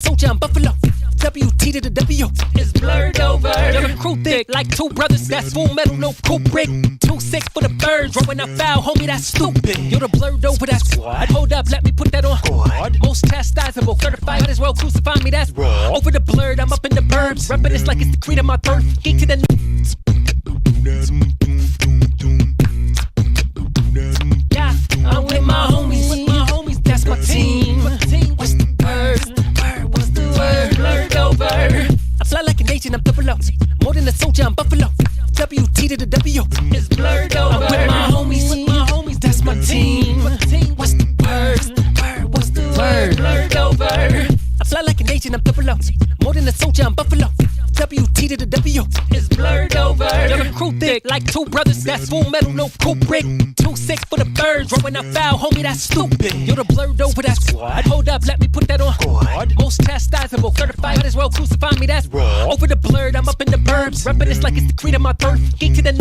Soldier, I'm Buffalo. WT to the W is blurred over. You're the crew thick like two brothers. That's full metal, no cool brick. Too sick for the birds. Rolling out foul, homie, that's stupid. You're the blurred over, that's what? Hold up, let me put that on. What? Most chastisable, certified, might as well crucify me, that's raw. Over the blurred, I'm up in the burbs. Reppin' this like it's the creed of my birth. Geek to the yeah, I'm with my homies, that's my team. What's the word? What's the word? Blurred over. I fly like an agent, I'm double up. More than a soldier, I'm Buffalo. WT to the W is blurred over. I'm with my homies, that's my team. What's the word? What's the word? Blurred over. I fly like an agent, I'm double up. More than a soldier, I'm Buffalo. WT to the W is blurred over. You're the crew thick like two brothers. That's full metal, no cool brick. Too sick for the birds. Rolling out foul, homie, that's stupid. You're the blurred over, that's what? Hold up, let me put that on. What? Most chastisable, certified, might as well crucify me, that's raw. Over the blurred, I'm up in the burbs. Reppin' this like it's the creed of my birth. Geek to the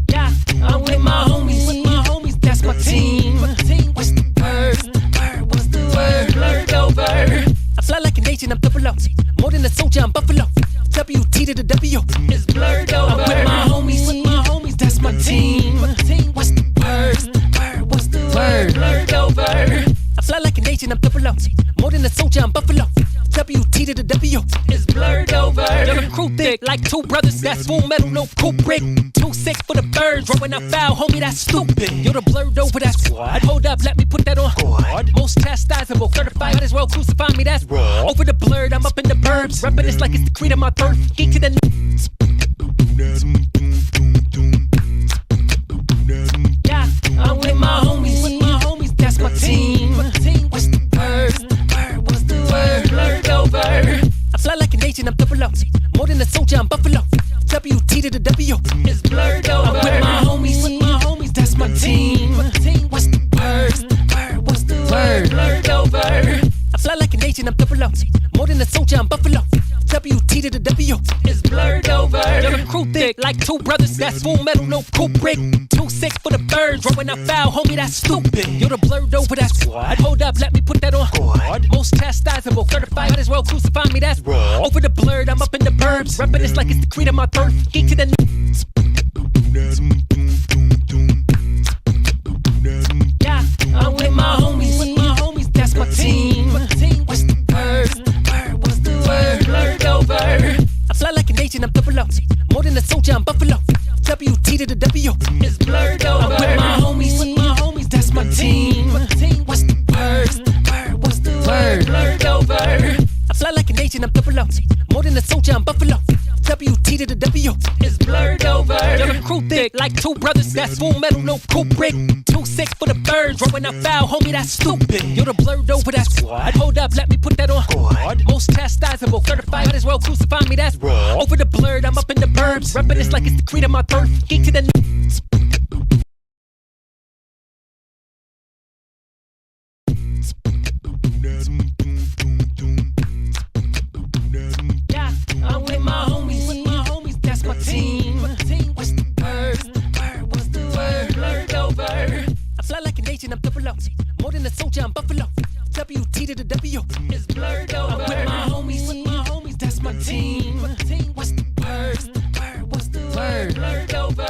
yeah, I'm with my homies, that's my team. What's the word? What's the word? Blurred over. I fly like an agent, I'm double up. More than a soldier, I'm Buffalo. WT to the W is blurred over. I'm with my homies, that's my team. What's the word? What's the word? Blurred over. I fly like an agent, I'm double up. More than a soldier, I'm Buffalo. WT to the W is blurred over. You're the crew thick like two brothers. That's full metal, no cool brick. Too sick for the birds. Rolling out foul, homie, that's stupid. You're the blurred over, that's what? Hold up, let me put that on. What? Most chastisable, certified, might as well crucify me, that's raw. Over the blurred, I'm up in the burbs. Reppin' this like it's the creed of my birth. Geek to the yeah, I'm with my homies, that's my team. What's the word? What's the word? Blurred over. I fly like an agent, I'm double up. More than a soldier, I'm Buffalo. WT to the W is blurred over. I'm with my homies, that's my team. What's the word? What's the word? Blurred over. I fly like an agent, I'm double up. More than a soldier, I'm Buffalo. WT to the W is blurred over. You're the crew thick like two brothers. That's full metal, no cool brick. Too sick for the birds. Rolling out foul, homie, that's stupid. You're the blurred over, that's what? Hold up, let me put that on. What? Most chastisable, certified, might as well crucify me, that's raw. Over the blurred, I'm up in the burbs. Reppin' this like it's the creed of my birth. Geek to the yeah, I'm with my homies, that's my team. What's the word? What's the word? Blurred over. I fly like an agent, I'm double up. More than a soldier, I'm Buffalo. WT to the W is blurred over. I'm with my homies, that's my team. What's the word? What's the word? Blurred over. I fly like an agent, I'm double up. More than a soldier, I'm Buffalo. WT to the W is blurred over. You're the crew thick like two brothers. That's full metal, no cool brick. Too sick for the birds. Rolling out foul, homie, that's stupid. You're the blurred over, that's what? Hold up, let me put that on. What? Most chastisable, certified, might as well crucify me, that's raw. Over the blurred, I'm up in the burbs. Reppin' this like it's the creed of my birth. Geek to the yeah, I'm with my homies, that's my team. What's the word? What's the word? Blurred over. I fly like an agent, I'm double up. More than a soldier, I'm Buffalo. WT to the W is blurred over. I'm with my homies, that's my team. What's the word? What's the word? Blurred over.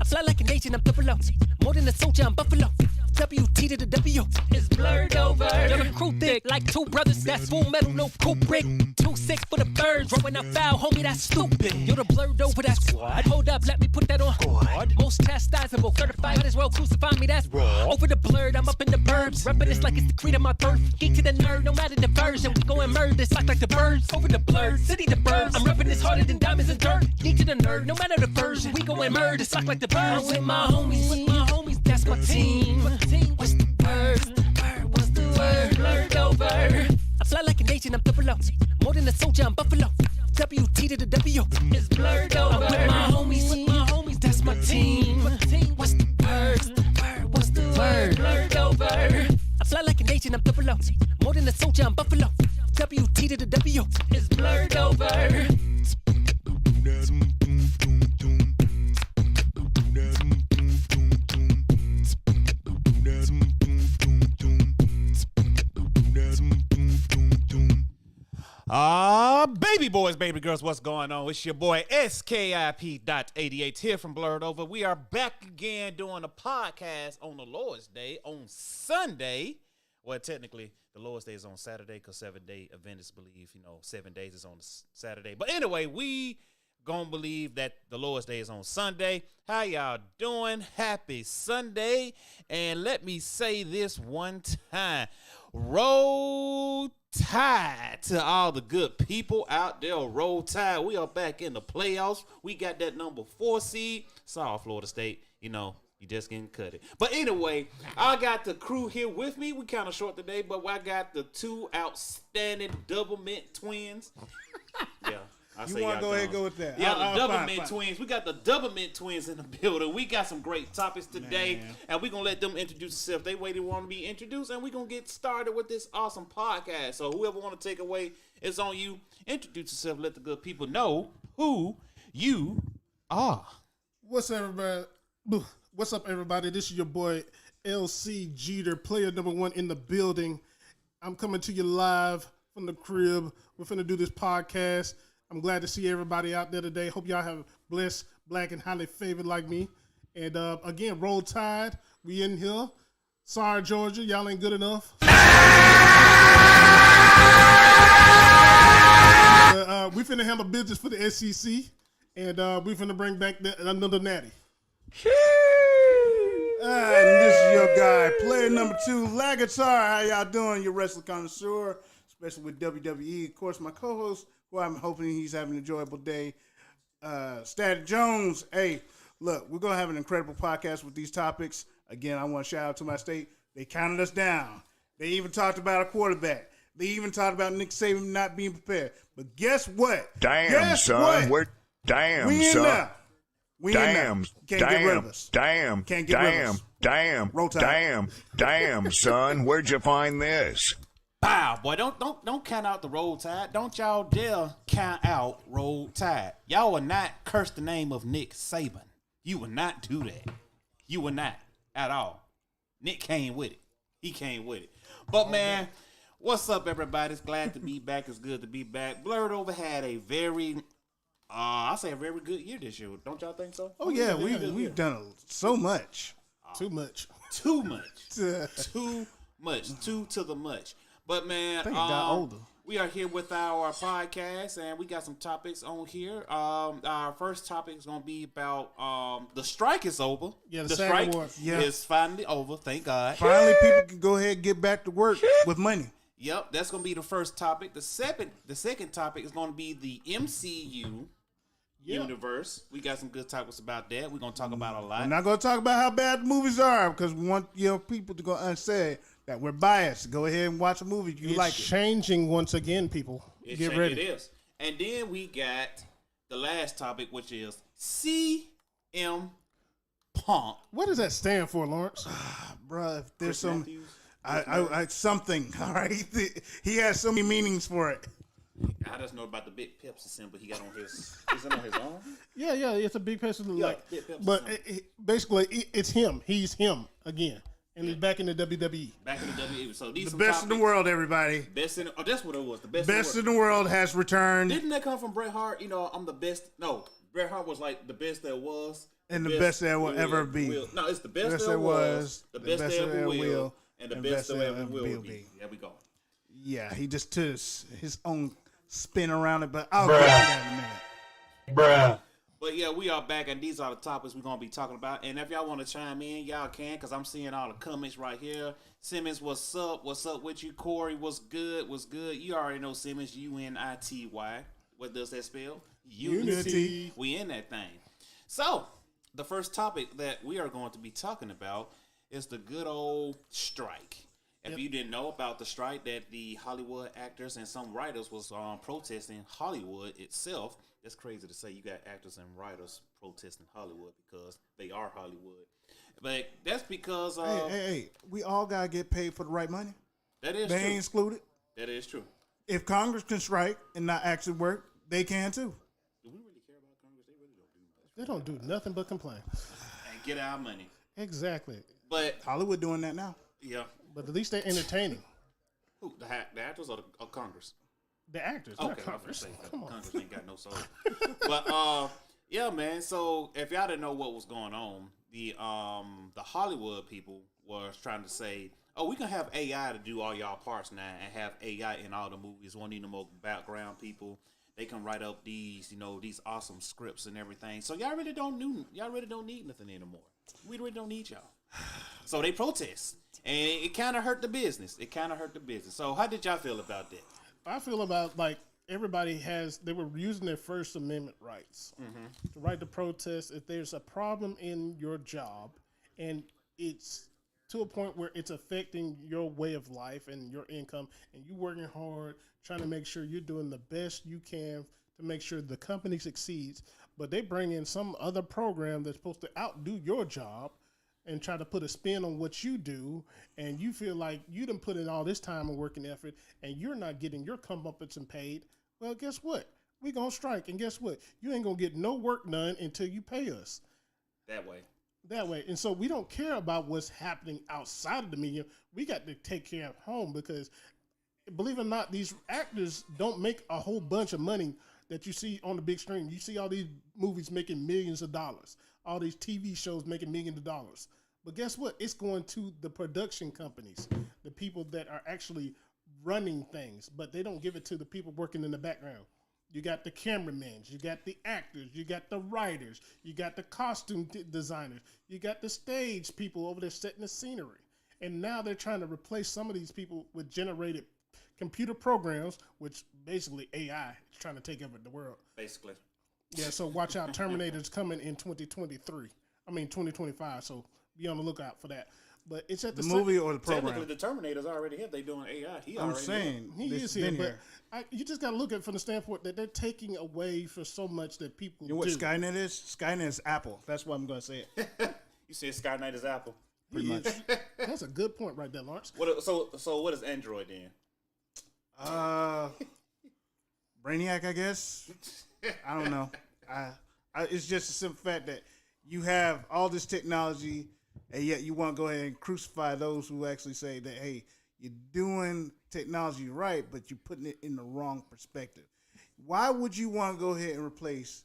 I fly like an agent, I'm double up. More than a soldier, I'm Buffalo. WT to the W is blurred over. You're the crew thick like two brothers. That's full metal, no cool brick. Too sick for the birds. Rolling out foul, homie, that's stupid. You're the blurred over, that's what? Hold up, let me put that on. What? Most chastisable, certified, might as well crucify me, that's raw. Over the blurred, I'm up in the burbs. Reppin' this like it's the creed of my birth. Geek to the nerd, no matter the version. We go and murder this like the birds. Over the blurred, city the birds. I'm reppin' this harder than diamonds and dirt. Geek to the nerd, no matter the version. We go and murder this like the birds. I'm with my homies, that's my team. What's the word? What's the word? Blurred over. I fly like an agent, I'm double up. More than a soldier, I'm Buffalo. WT to the W is blurred over. I'm with my homies, that's my team. What's the word? What's the word? Blurred over. I fly like an agent, I'm double up. More than a soldier, I'm Buffalo. WT to the W is blurred over. Baby boys, baby girls, what's going on? It's your boy SKIP.88 here from Blurred Over. We are back again doing a podcast on the Lord's Day on Sunday. Well, technically, the Lord's Day is on Saturday because 7-day Adventists believe, 7 days is on Saturday. But anyway, we gonna believe that the Lord's Day is on Sunday. How y'all doing? Happy Sunday. And let me say this one time. Roll Tide to all the good people out there. Roll Tide. We are back in the playoffs. We got that number 4 seed. Sorry, Florida State. You just getting cut it. But anyway, I got the crew here with me. We kind of short today, but I got the two outstanding double mint twins. Yeah. You want to go ahead and go with that? Yeah, the double mint twins. We got the double mint twins in the building. We got some great topics today, and we're going to let them introduce themselves. They waited want to be introduced, and we're going to get started with this awesome podcast. So whoever want to take away, it's on you. Introduce yourself. Let the good people know who you are. What's up, everybody? This is your boy, LC Jeter, player number 1 in the building. I'm coming to you live from the crib. We're finna do this podcast. I'm glad to see everybody out there today. Hope y'all have blessed, black, and highly favored like me. And again, Roll Tide. We in here. Sorry, Georgia. Y'all ain't good enough. We finna handle business for the SEC. And we finna bring back another natty. And this is your guy, player number 2, Lagatar. How y'all doing? Your wrestling connoisseur, especially with WWE. Of course, my co-host, who I'm hoping he's having an enjoyable day, Static Jones. Hey, look, we're going to have an incredible podcast with these topics. Again, I want to shout out to my state. They counted us down. They even talked about a quarterback. They even talked about Nick Saban not being prepared. But guess what? Damn, son. We in there. We in there. Can't get rid of us. Damn, Can't get rid of us. Roll Tide. damn, son. Where'd you find this? Bow, boy, don't count out the Roll Tide. Don't y'all dare count out Roll Tide. Y'all will not curse the name of Nick Saban. You will not do that. You will not at all. Nick came with it. He came with it. But man, what's up, everybody? It's glad to be back. It's good to be back. Blurred Over had a very, I say a very good year this year. Don't y'all think so? Oh yeah, we've done so much. Too much. Too much. Too much. Too to the much. But man, I think it got older. We are here with our podcast, and we got some topics on here. Our first topic is going to be about the strike is over. Yeah, the SAG strike Awards. is finally over. Thank God. Finally, people can go ahead and get back to work with money. Yep, that's going to be the first topic. The second topic is going to be the MCU universe. We got some good topics about that. We're going to talk about a lot. We're not going to talk about how bad the movies are because we want people to go say that we're biased. Go ahead and watch a movie if you like it. It's changing once again, people. Get ready. It is. And then we got the last topic, which is CM Punk. What does that stand for, Lawrence? Bruh, if there's Chris some... Matthews? something, all right? He has so many meanings for it. I just know about the big Pepsi symbol he got on his... Is it on his arm? Yeah, it's a big person. Big Pepsi but symbol. basically, it's him. He's him again. And he's back in the WWE. Back in the WWE. So these The some best in topics. the world, everybody. That's what it was. The Best in the world has returned. Didn't that come from Bret Hart? I'm the best. No, Bret Hart was like the best there was. And the best there will ever be. No, it's the best there was, the best there ever will, and the best there ever will be. There we go. Yeah, he just took his own spin around it, but I'll get to that in a minute. Bruh. But yeah, we are back, and these are the topics we're going to be talking about. And if y'all want to chime in, y'all can, because I'm seeing all the comments right here. Simmons, what's up? What's up with you? Corey, what's good? What's good? You already know Simmons, UNITY. What does that spell? Unity. We in that thing. So, the first topic that we are going to be talking about is the good old strike. If you didn't know about the strike that the Hollywood actors and some writers was protesting Hollywood itself, it's crazy to say you got actors and writers protesting Hollywood because they are Hollywood. But that's because... Hey, we all got to get paid for the right money. That is They true. ain't excluded. That is true. If Congress can strike and not actually work, they can too. Do we really care about Congress? They really don't do much. They don't do nothing but complain. And get our money. Exactly. But, Hollywood doing that now. yeah. But at least they're entertaining. Who? The actors or Congress? The actors, not Okay, Congress. Come on. Congress ain't got no soul. But yeah, man. So if y'all didn't know what was going on, the Hollywood people was trying to say, "Oh, we can have AI to do all y'all parts now, and have AI in all the movies. Won't need no more background people. They can write up these, these awesome scripts and everything. So y'all really don't need nothing anymore. We really don't need y'all." So they protest, and it kind of hurt the business. So how did y'all feel about that? I feel about like everybody they were using their First Amendment rights to write the protest. If there's a problem in your job and it's to a point where it's affecting your way of life and your income, and you working hard, trying to make sure you're doing the best you can to make sure the company succeeds, but they bring in some other program that's supposed to outdo your job and try to put a spin on what you do, and you feel like you done put in all this time and work and effort, and you're not getting your comeuppance and paid, well, guess what? We gonna strike, and guess what? You ain't gonna get no work done until you pay us. That way. And so we don't care about what's happening outside of the media. We got to take care of home because, believe it or not, these actors don't make a whole bunch of money that you see on the big screen. You see all these movies making millions of dollars, all these TV shows making millions of dollars. But guess what? It's going to the production companies, the people that are actually running things, but they don't give it to the people working in the background. You got the cameramen, you got the actors, you got the writers, you got the costume designers, you got the stage people over there setting the scenery. And now they're trying to replace some of these people with generated computer programs, which basically AI is trying to take over the world. Basically. Yeah, so watch out. Terminator's coming in 2025, so be on the lookout for that. But it's at The movie or the program? Technically, the Terminator's already here. They doing AI. I'm saying He this is here, been but you just got to look at it from the standpoint that they're taking away for so much that people You know what do. Skynet is? Skynet is Apple. That's what I'm going to say it. You said Skynet is Apple. Pretty much. That's a good point right there, Lawrence. So what is Android then? Brainiac, I guess. I don't know. It's just a simple fact that you have all this technology, and yet you want to go ahead and crucify those who actually say that, hey, you're doing technology right, but you're putting it in the wrong perspective. Why would you want to go ahead and replace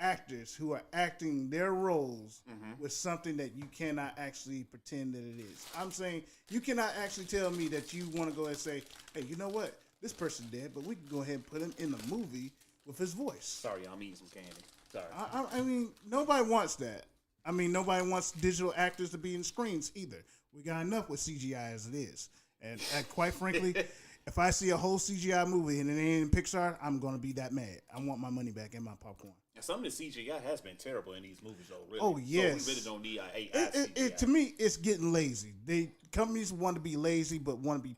actors who are acting their roles with something that you cannot actually pretend that it is? I'm saying you cannot actually tell me that you want to go ahead and say, hey, you know what? This person dead, but we can go ahead and put him in the movie with his voice. Sorry, I'm eating some candy. Sorry. I mean, nobody wants that. I mean, nobody wants digital actors to be in screens either. We got enough with CGI as it is. And quite frankly, if I see a whole CGI movie and it ain't in Pixar, I'm going to be that mad. I want my money back and my popcorn. And some of the CGI has been terrible in these movies, though. Really. Oh, yes. So we really don't need AI CGI. To me, it's getting lazy. Companies want to be lazy, but want to be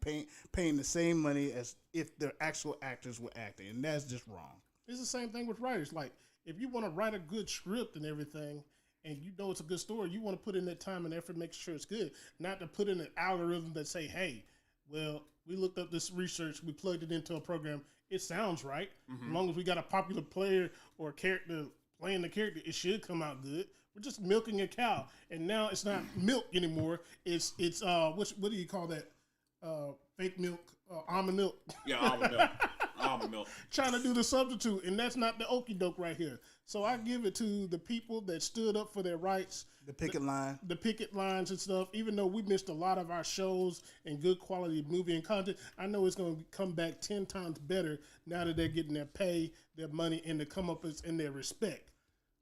paying the same money as if their actual actors were acting, and that's just wrong. It's the same thing with writers. Like, if you want to write a good script and everything, and you know it's a good story, you want to put in that time and effort, make sure it's good. Not to put in an algorithm that say, hey, well, we looked up this research, we plugged it into a program, it sounds right. As long as we got a popular player or a character playing the character, it should come out good. We're just milking a cow, and now it's not milk anymore. It's what do you call that? Fake milk, almond milk. Yeah, almond milk. Almond milk. Trying to do the substitute, and that's not the okie doke right here. So I give it to the people that stood up for their rights. The picket line. The picket lines and stuff. Even though we missed a lot of our shows and good quality movie and content, I know it's going to come back 10 times better now that they're getting their pay, their money, and the comeuppance and their respect.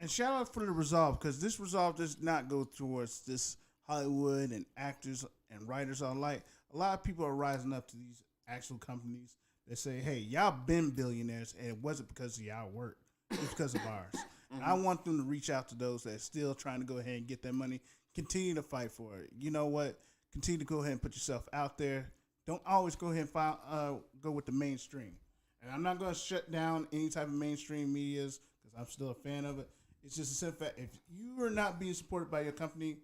And shout out for the resolve, because this resolve does not go towards this Hollywood and actors and writers alike. A lot of people are rising up to these actual companies that say, hey, y'all been billionaires, and it wasn't because of y'all work. It was because of ours. And I want them to reach out to those that are still trying to go ahead and get their money. Continue to fight for it. You know what? Continue to go ahead and put yourself out there. Don't always go ahead and go with the mainstream. And I'm not going to shut down any type of mainstream medias because I'm still a fan of it. It's just a simple fact. If you are not being supported by your company,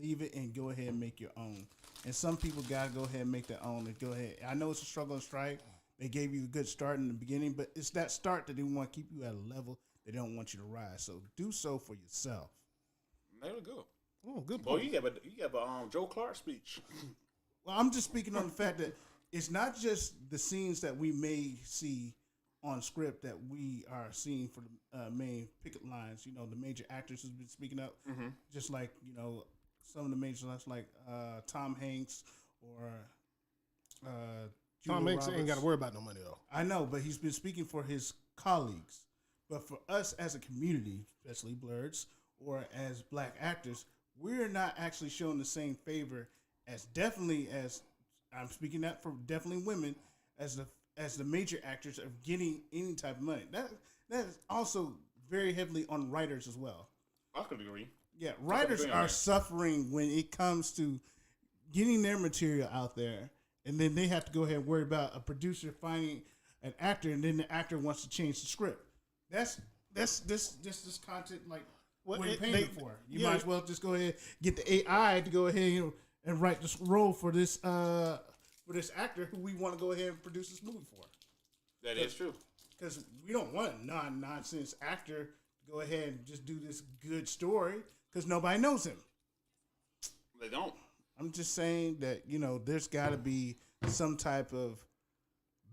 leave it and go ahead and make your own. And some people got to go ahead and make their own and go ahead. I know it's a struggle and strike. They gave you a good start in the beginning, but it's that start that they want to keep you at a level they don't want you to rise. So do so for yourself. There we go. Oh, good Boy, point. you have a Joe Clark speech. Well, I'm just speaking on the fact that it's not just the scenes that we may see on script that we are seeing for the main picket lines. You know, the major actors who's been speaking up, just like some of the major actors like Tom Hanks or Tom Julia Hanks ain't Roberts. got to worry about no money though. I know, but he's been speaking for his colleagues. But for us as a community, especially Blurs, or as black actors, we're not actually showing the same favor as I'm speaking that for definitely women as the major actors of getting any type of money. That is also very heavily on writers as well. I could agree. Yeah, writers agree on are that. suffering when it comes to getting their material out there, and then they have to go ahead and worry about a producer finding an actor, and then the actor wants to change the script. That's this content like what you're paying for. You might as well just go ahead get the AI to go ahead and write this role for this actor who we want to go ahead and produce this movie for. That is true. Because we don't want a non-nonsense actor to go ahead and just do this good story because nobody knows him. They don't. I'm just saying that, there's got to be some type of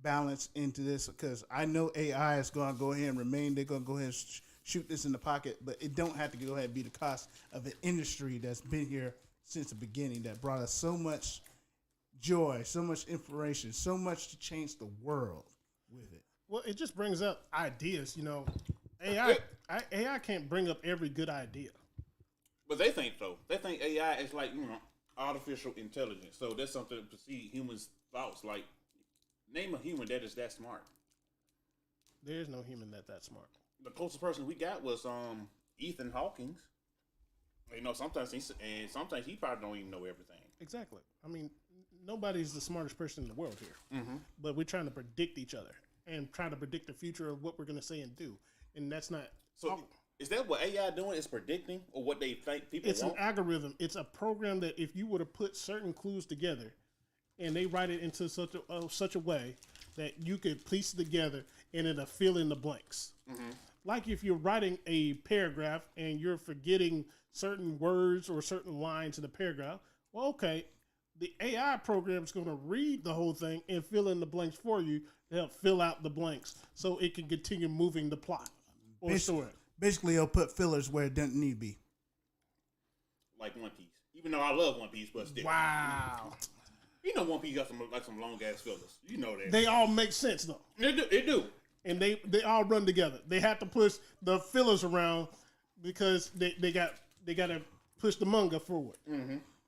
balance into this because I know AI is going to go ahead and remain. They're going to go ahead and shoot this in the pocket, but it don't have to go ahead and be the cost of an industry that's been here since the beginning that brought us so much joy, so much inspiration, so much to change the world with it. Well, it just brings up ideas. AI can't bring up every good idea. But they think so. They think AI is like, artificial intelligence. So that's something to see humans' thoughts. Like, name a human that is that smart. There is no human that smart. The closest person we got was Ethan Hawkins. Sometimes he probably don't even know everything. Exactly. I mean, nobody's the smartest person in the world here. But we're trying to predict each other and trying to predict the future of what we're going to say and do. And that's not... So is that what AI doing? Is predicting or what they think people It's want? an algorithm. It's a program that if you were to put certain clues together and they write it into such a way that you could piece it together and it'll fill in the blanks. Like if you're writing a paragraph and you're forgetting certain words or certain lines in the paragraph, well, okay, the AI program is going to read the whole thing and fill in the blanks for you to help fill out the blanks so it can continue moving the plot or story. Basically, it'll put fillers where it doesn't need to be. Like One Piece. Even though I love One Piece, but still. Wow. One Piece got some long ass fillers. You know that. They all make sense, though. They do. And they all run together. They have to push the fillers around because they got to push the manga forward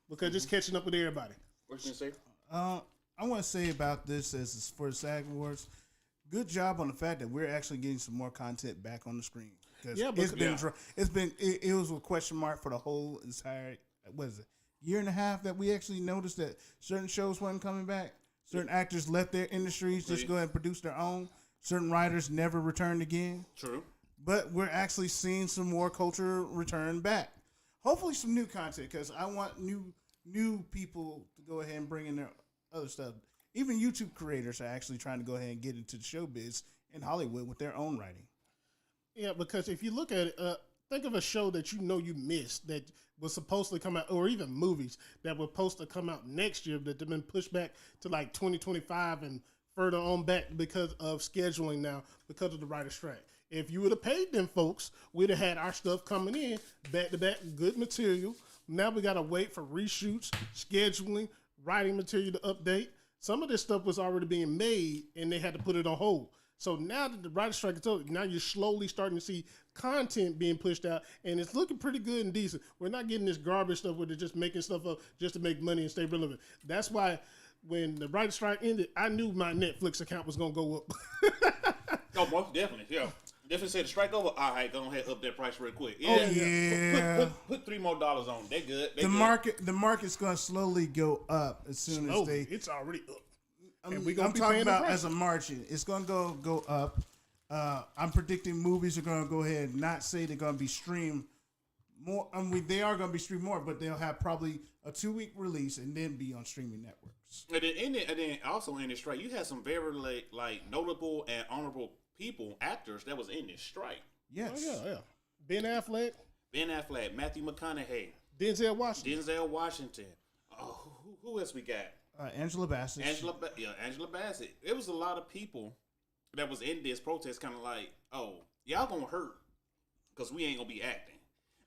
because it's catching up with everybody. What you gonna say? I want to say about this as for the SAG Awards, good job on the fact that we're actually getting some more content back on the screen. Yeah, but it was a question mark for the whole entire year and a half that we actually noticed that certain shows wasn't coming back. Certain actors left their industries, just go ahead and produce their own. Certain writers never returned again. True. But we're actually seeing some more culture return back. Hopefully some new content because I want new people to go ahead and bring in their other stuff. Even YouTube creators are actually trying to go ahead and get into the showbiz in Hollywood with their own writing. Yeah, because if you look at it, think of a show that you missed that was supposed to come out, or even movies that were supposed to come out next year that have been pushed back to like 2025 and further on back because of scheduling now, because of the writer's strike. If you would have paid them folks, we'd have had our stuff coming in back to back, good material. Now we got to wait for reshoots, scheduling, writing material to update. Some of this stuff was already being made and they had to put it on hold. So now that the writer's strike is over, now you're slowly starting to see content being pushed out, and it's looking pretty good and decent. We're not getting this garbage stuff where they're just making stuff up just to make money and stay relevant. That's why when the writer's strike ended, I knew my Netflix account was going to go up. Oh, most definitely, yeah. Definitely said the strike over. All right, go ahead, up that price real quick. Yeah, Oh, yeah. Put $3 more on. They good. The market's going to slowly go up as soon as they. It's already up. I'm we gonna be talking paying the about price. as a margin. It's going to go up. I'm predicting movies are going to go ahead and not say they're going to be streamed more. I mean, they are going to be streamed more, but they'll have probably a 2-week release and then be on streaming networks. And then also in this strike, you had some very like notable and honorable people, actors that was in this strike. Yes. Oh, yeah. Ben Affleck, Matthew McConaughey, Denzel Washington. Denzel Washington. Oh, who else we got? Angela Bassett. Angela Bassett. It was a lot of people that was in this protest, kind of like, oh, y'all gonna hurt because we ain't gonna be acting.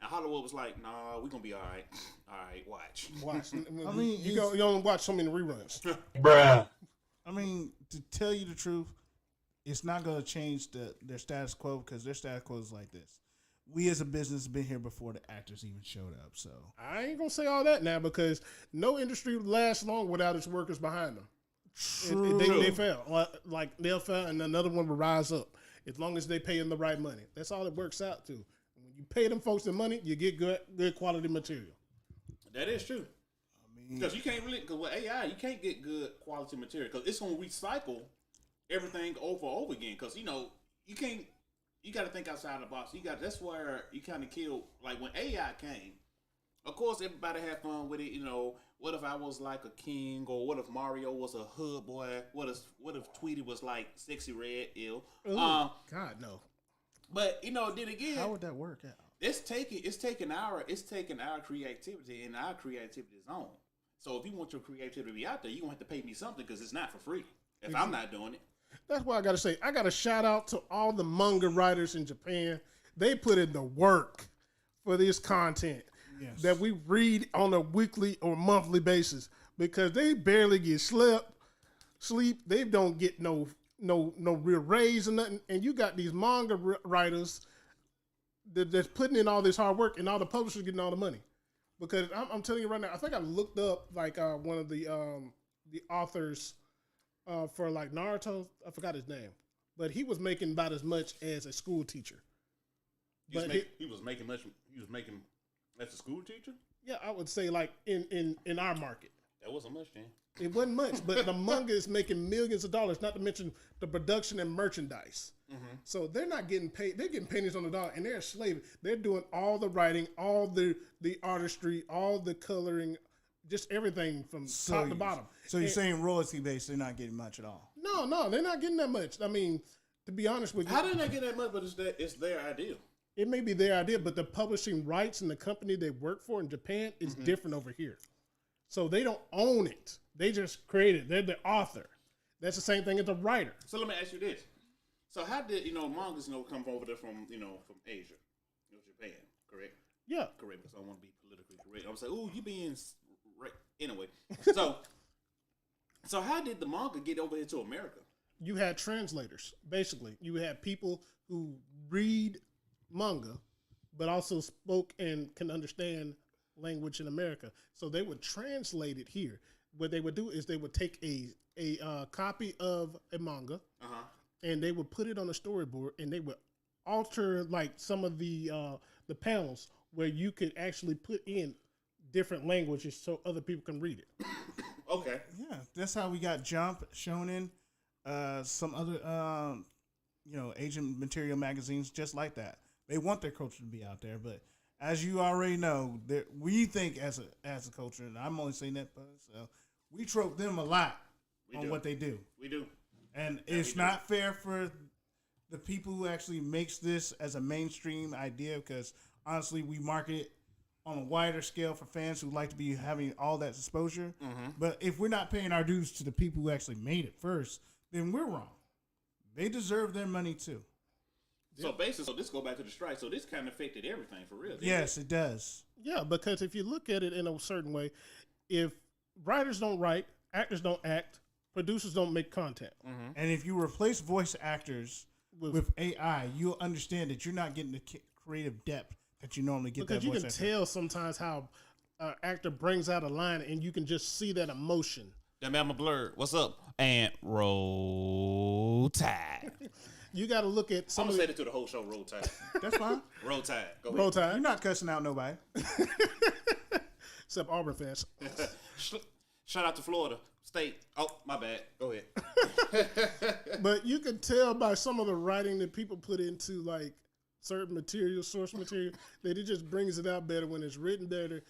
And Hollywood was like, nah, we gonna be all right. All right, watch. I mean, you don't watch so many reruns. Bruh. I mean, to tell you the truth, it's not going to change their status quo because their status quo is like this. We as a business have been here before the actors even showed up. So I ain't gonna say all that now because no industry lasts long without its workers behind them. True. They fail. Like they'll fail and another one will rise up as long as they pay them the right money. That's all it works out to. When you pay them folks the money, you get good quality material. That is true. Because you can't really, because with AI, you can't get good quality material because it's gonna recycle everything over and over again. Because you can't. You got to think outside the box. That's where you kind of kill. Like when AI came, of course everybody had fun with it. What if I was like a king, or what if Mario was a hood boy? What if Tweety was like Sexy Red? Ill. God no. But then again, how would that work out? It's taking our creativity and our creativity zone. So if you want your creativity to be out there, you're gonna have to pay me something because it's not for free. If I'm not doing it. That's why I got to say, I got to shout out to all the manga writers in Japan. They put in the work for this content that we read on a weekly or monthly basis because they barely get sleep. They don't get no real raise or nothing. And you got these manga writers that's putting in all this hard work and all the publishers getting all the money. Because I'm telling you right now, I think I looked up like one of the authors for like Naruto, I forgot his name, but he was making about as much as a school teacher. He was making as a school teacher. Yeah, I would say like in our market. That wasn't much, then. It wasn't much, but the manga is making millions of dollars. Not to mention the production and merchandise. Mm-hmm. So they're not getting paid. They're getting pennies on the dollar, and they're a slave. They're doing all the writing, all the artistry, all the coloring. Just everything from top to bottom. So you're saying royalty based, they're not getting much at all? No, they're not getting that much. I mean, to be honest with you. How did they get that much? But it's their idea. It may be their idea, but the publishing rights and the company they work for in Japan is different over here. So they don't own it. They just create it. They're the author. That's the same thing as the writer. So let me ask you this. So how did, mangas, come over there from Asia, Japan, correct? Yeah. Correct, because I don't want to be politically correct. I'm saying, ooh, you being... Right. Anyway, so how did the manga get over here to America? You had translators, basically. You had people who read manga, but also spoke and can understand language in America. So they would translate it here. What they would do is they would take a copy of a manga, and they would put it on a storyboard, and they would alter like some of the panels where you could actually put in different languages so other people can read it. Okay. Yeah, that's how we got Jump, Shonen, some other, Asian material magazines just like that. They want their culture to be out there, but as you already know, we think as a culture, and I'm only saying that for myself, we trope them a lot on what they do. We do. And it's not fair for the people who actually makes this as a mainstream idea because, honestly, we market it on a wider scale for fans who like to be having all that exposure. Mm-hmm. But if we're not paying our dues to the people who actually made it first, then we're wrong. They deserve their money too. So basically, this go back to the strike. So this kind of affected everything for real. Yes, it does. Yeah, because if you look at it in a certain way, if writers don't write, actors don't act, producers don't make content. Mm-hmm. And if you replace voice actors with AI, you'll understand that you're not getting the creative depth that you normally get. Because you can tell sometimes how an actor brings out a line and you can just see that emotion. That man, blurred. What's up? And roll tide. You got to look at some. I'm gonna say it to the whole show. Roll tide. That's fine. Roll tide. Go roll tide. You're not cussing out nobody. Except Auburn fans. Shout out to Florida State. Oh, my bad. Go ahead. But you can tell by some of the writing that people put into like certain material, source material, that it just brings it out better when it's written better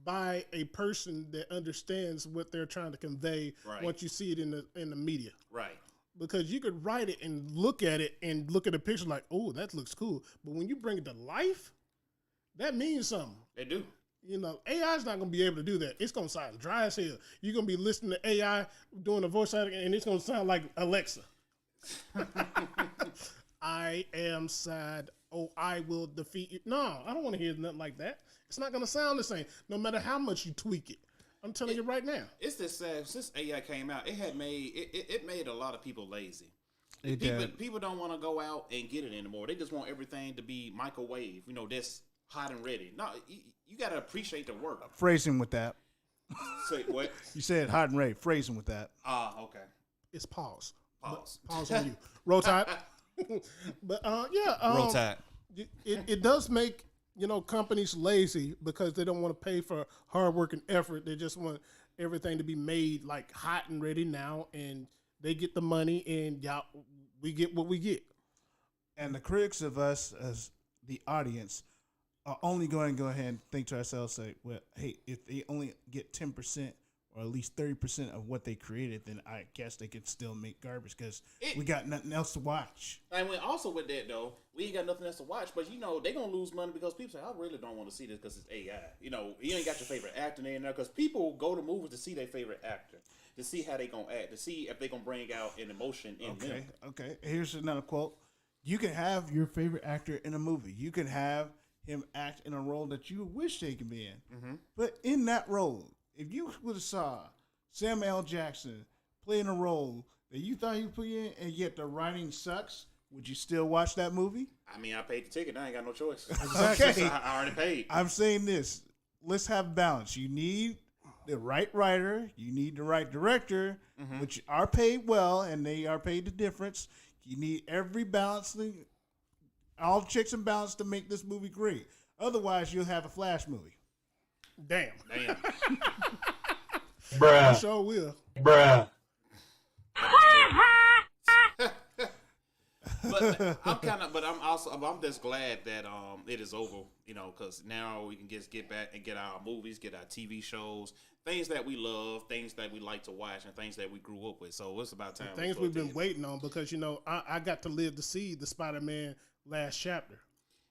by a person that understands what they're trying to convey. Right. Once you see it in the media. Right. Because you could write it and look at a picture like, oh, that looks cool. But when you bring it to life, that means something. They do. You know, AI is not going to be able to do that. It's going to sound dry as hell. You're going to be listening to AI doing a voice acting, and it's going to sound like Alexa. I am sad. Oh, I will defeat you. No, I don't want to hear nothing like that. It's not going to sound the same, no matter how much you tweak it. I'm telling you right now. It's this sad. Since AI came out, it made a lot of people lazy. It did. People don't want to go out and get it anymore. They just want everything to be microwave. You know, that's hot and ready. No, you got to appreciate the work. Phrasing with that. Say what? You said hot and ready. Phrasing with that. Okay. It's pause. Pause. Pause on you. Roll Tide. But Roll Tide. It does make, you know, companies lazy because they don't want to pay for hard work and effort. They just want everything to be made like hot and ready now, and they get the money, and we get what we get. And the critics of us as the audience are only going to go ahead and think to ourselves, say, well, hey, if they only get 10% or at least 30% of what they created, then I guess they could still make garbage because we got nothing else to watch. And also with that, though, we ain't got nothing else to watch, but, you know, they going to lose money because people say, I really don't want to see this because it's AI. You know, you ain't got your favorite actor in there because people go to movies to see their favorite actor, to see how they going to act, to see if they going to bring out an emotion in them. Okay. Here's another quote. You can have your favorite actor in a movie. You can have him act in a role that you wish they could be in. Mm-hmm. But in that role, if you would have saw Samuel L. Jackson playing a role that you thought he would put in, and yet the writing sucks, would you still watch that movie? I mean, I paid the ticket. I ain't got no choice. Okay. I already paid. I'm saying this. Let's have balance. You need the right writer. You need the right director, which are paid well, and they are paid the difference. You need every balancing, all checks and balance to make this movie great. Otherwise, you'll have a Flash movie. Damn. Bruh. I sure will. Bruh. But I'm just glad that it is over, you know, because now we can just get back and get our movies, get our TV shows, things that we love, things that we like to watch, and things that we grew up with. So it's about time. Things we've been waiting on because, you know, I got to live to see the Spider-Man last chapter.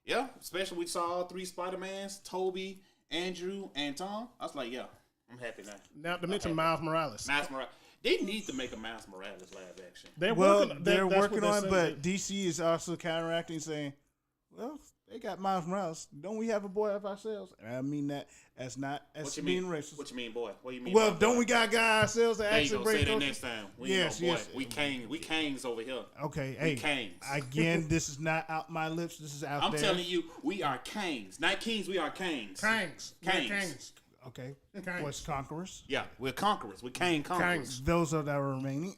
Yeah, especially we saw all 3 Spider-Mans, Toby, Andrew, and Tom. I was like, yeah, I'm happy now. Not to mention Miles Morales. They need to make a Miles Morales live action. They're working on it, but DC is also counteracting, saying, well, they got Miles Morales. Don't we have a boy of ourselves? And I mean that as not as being racist. What you mean, boy? What do you mean? Well, don't we got a guy ourselves that actually say that next time? Yes. We Kangs over here. Okay, we Kangs. Again, this is not out my lips. This is out there. I'm telling you, we are Kangs. Not kings, we are Kangs. Kangs. Okay. What's conquerors? Yeah, we're conquerors. We're Kang conquerors. Those are the remaining.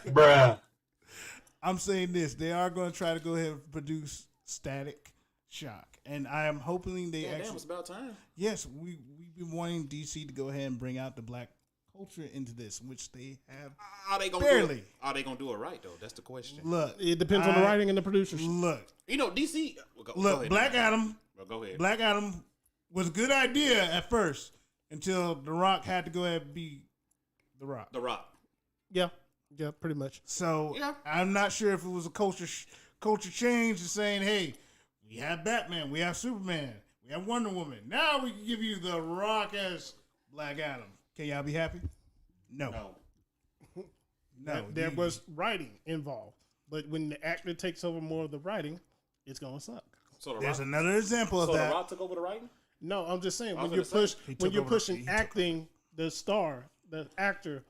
Bruh. I'm saying this. They are going to try to go ahead and produce Static Shock. And I am hoping they actually... it's about time. Yes, we've been wanting DC to go ahead and bring out the black culture into this, which they have barely. Are they going to do it right, though? That's the question. Look. It depends on the writing and the producers. Look. You know, DC... Go ahead, Black Adam... Go ahead. Black Adam was a good idea at first until The Rock had to go ahead and be The Rock. The Rock. Yeah, pretty much. So I'm not sure if it was a culture change to saying, hey, we have Batman, we have Superman, we have Wonder Woman. Now we can give you The Rock as Black Adam. Can y'all be happy? No. There was writing involved. But when the actor takes over more of the writing, it's going to suck. So there's another example of that. So The Rock took over the writing? No, I'm just saying when you're pushing the actor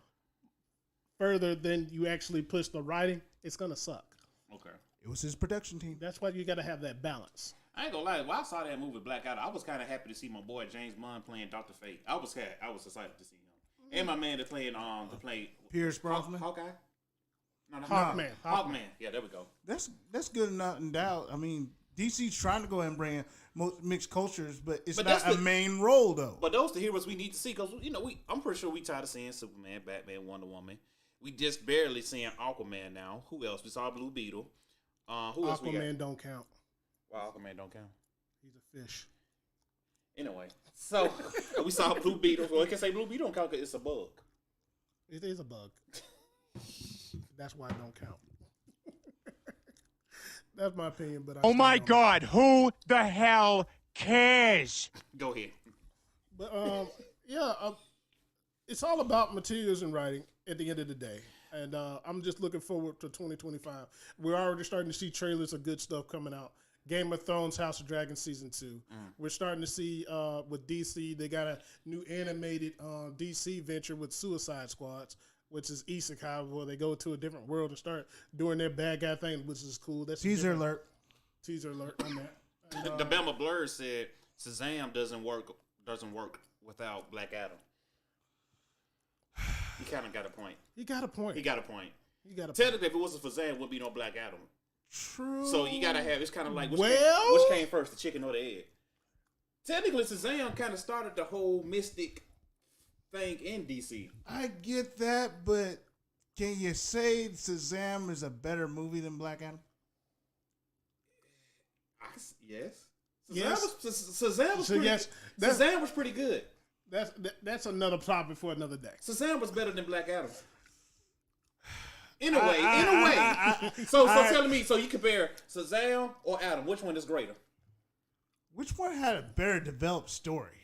further than you actually push the writing, it's gonna suck. Okay. It was his production team. That's why you got to have that balance. I ain't gonna lie. When I saw that movie Black Adam, I was kind of happy to see my boy James Bond playing Dr. Fate. I was excited to see him, and my man that playing Pierce Brosnan. Hawkeye. No, Hawkman. Hawkman. Yeah, there we go. That's good enough in doubt. I mean, DC's trying to go ahead and bring mixed cultures, but it's not a main role though. But those are the heroes we need to see because I'm pretty sure we tired of seeing Superman, Batman, Wonder Woman. We just barely seeing Aquaman now. Who else? We saw Blue Beetle. Who else we got? Aquaman don't count. Why Aquaman don't count? He's a fish. Anyway, so we saw Blue Beetle. Well, I can say Blue Beetle don't count because it's a bug. It is a bug. That's why it don't count. That's my opinion, but oh my God, who the hell cares? Go ahead. But it's all about materials and writing at the end of the day. And I'm just looking forward to 2025. We're already starting to see trailers of good stuff coming out. Game of Thrones, House of Dragons Season 2. We're starting to see with DC, they got a new animated DC venture with Suicide Squads, which is isekai, where they go to a different world and start doing their bad guy thing, which is cool. That's Teaser alert. Teaser alert on that. And, The Bama Blur said Shazam doesn't work without Black Adam. He kind of got a point. he got a point. He got a point. He got a point. Technically, if it wasn't for Shazam, would be no Black Adam. True. So you gotta have. It's kind of like which Well- came first, the chicken or the egg? Technically, Shazam kind of started the whole mystic thing in DC. I get that, but can you say Shazam is a better movie than Black Adam? Yes. Yes. Shazam was So pretty. yes, that's- Shazam was pretty good. That's another topic for another day. Shazam was better than Black Adam. In a way. So telling me, so you compare Shazam or Adam, which one is greater? Which one had a better developed story?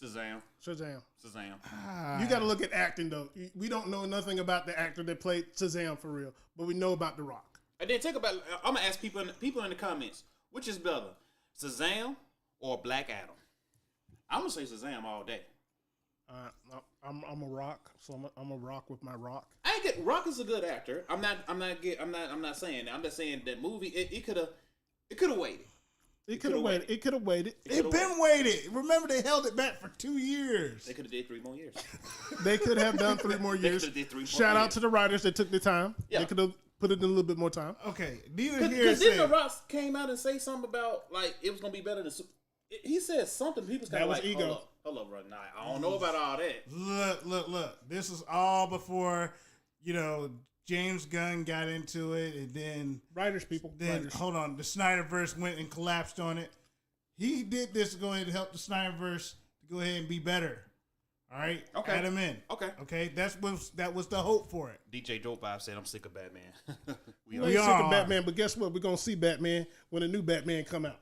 Shazam. Shazam. Shazam. You got to look at acting though. We don't know nothing about the actor that played Shazam for real, but we know about The Rock. And then I'm gonna ask people in the comments, which is better, Shazam or Black Adam? I'm gonna say Shazam all day. I'm a Rock, so I'm a Rock with my Rock. I ain't get Rock is a good actor. I'm not saying that. I'm just saying that movie it could have waited. It could have waited. It could have waited. It been waited. Remember, they held it back for 2 years. They could have did 3 more years. They could have done 3 more years. coulda did 3 more Shout out years. to the writers that took the time. Yeah. They could have put it in a little bit more time. Okay, neither here Because then The said. Rock came out and say something about like it was gonna be better than. He said something. He was kind That of was like, ego. Hold up, bro. Nah, I don't know about all that. Look. This is all before, James Gunn got into it, and then Writers, people. Writers. hold on, the Snyderverse went and collapsed on it. He did this to go ahead and help the Snyderverse to go ahead and be better. All right, Okay. add him in. Okay. That was the hope for it. DJ Joe 5 said, "I'm sick of Batman." We We ain't sick are. of Batman, but guess what? We're gonna see Batman when a new Batman come out.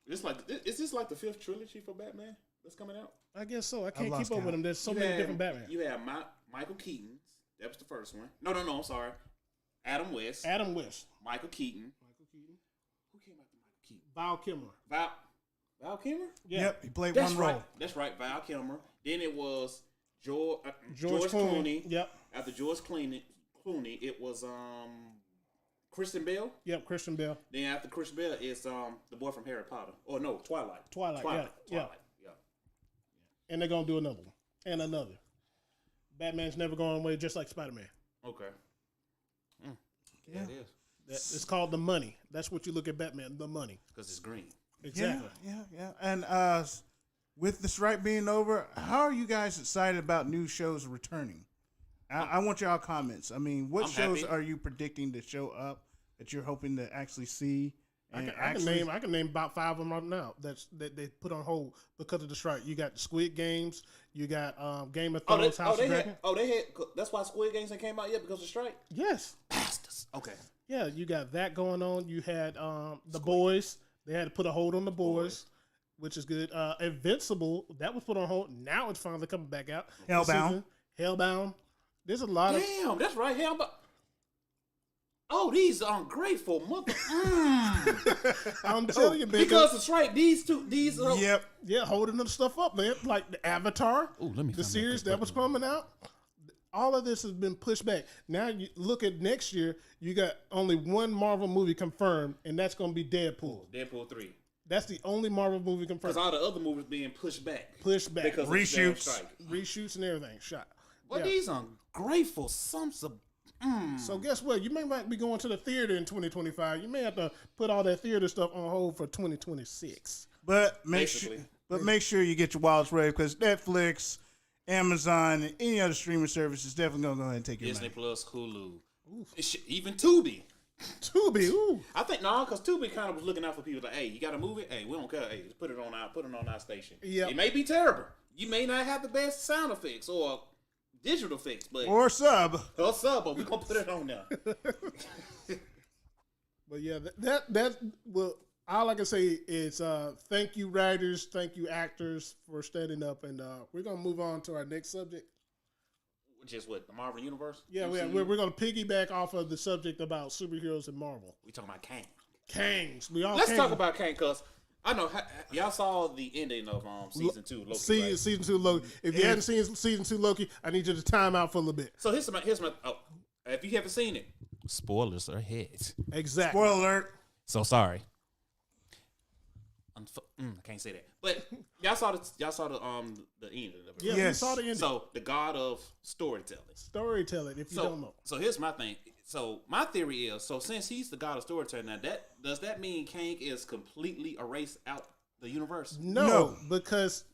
Is this like the 5th trilogy for Batman that's coming out? I guess so. I can't lost keep up count. with them. There's so You many had- different Batman. You had Michael Keaton. That was the first one. No, I'm sorry. Adam West. Adam West, Michael Keaton. Who came after Michael Keaton? Val Kilmer. Val Kilmer? Yeah. Yep, he played That's one right. role. That's right. Val Kilmer. Then it was George George Clooney. Yep. After George Clooney, it was Kristen Bell. Yep. Christian Bale. Then after Kristen Bell, it's the boy from Harry Potter. Or no, Twilight. Twilight, yeah. Yeah. And they're gonna do another one and another. Batman's never going away, just like Spider-Man. Okay. Yeah. It is. It's called the money. That's what you look at Batman, the money. Because it's green. Exactly. Yeah. And with the strike being over, how are you guys excited about new shows returning? I want y'all comments. I mean, what I'm shows happy. are you predicting to show up that you're hoping to actually see? I can name about 5 of them right now that they put on hold because of the strike. You got Squid Games. You got Game of Thrones. House of Dragon. They had. That's why Squid Games ain't came out yet because of the strike. Yes. Bastards. Okay. Yeah, you got that going on. You had The Boys. They had to put a hold on The Boys, which is good. Invincible, that was put on hold. Now it's finally coming back out. Hellbound. Hellbound. There's a lot of. Damn, that's right. Hell, but these ungrateful mother. I'm telling you, man. Because the strike, these. Yep. Yeah, holding the stuff up, man. Like the Avatar, Ooh, let me the find series that that was coming out. All of this has been pushed back. Now you look at next year. You got only one Marvel movie confirmed, and that's going to be Deadpool. Deadpool 3. That's the only Marvel movie confirmed. Because all the other movies being pushed back. Pushed back, Because of the damn Reshoots. strike. reshoots, and everything. Shot. But Yeah. these ungrateful sons of. So guess what? You may might be going to the theater in 2025. You may have to put all that theater stuff on hold for 2026. But Basically. make sure you get your wallets ready because Netflix, Amazon, and any other streaming service is definitely gonna go ahead and take your Disney money. Plus, Hulu. Even Tubi. Tubi, ooh. I think because Tubi kind of was looking out for people like, hey, you got a movie? Hey, we don't care. Hey, just put it on our station. Yep. It may be terrible. You may not have the best sound effects or digital effects, but Or sub. or sub, but we gonna put it on there. But yeah, that well, All I can say is thank you, writers, thank you, actors, for standing up, and we're gonna move on to our next subject. Which is what, the Marvel Universe? Yeah, MCU? we're gonna piggyback off of the subject about superheroes and Marvel. We talking about Kang. Kangs, we all. Let's Kang. talk about Kang, cause I know y'all saw the ending of season 2 Loki. Season 2 Loki. If you hadn't seen season 2 Loki, I need you to time out for a little bit. So here's my. If you haven't seen it, spoilers are ahead. Exactly. Spoiler alert. So sorry. I can't say that, but y'all saw the ending of it. Yeah, we Yes. saw the ending. So the god of storytelling. Storytelling, if you don't know. So here's my thing. So my theory is, so since he's the god of storytelling, now does that mean Kang is completely erased out the universe? No, because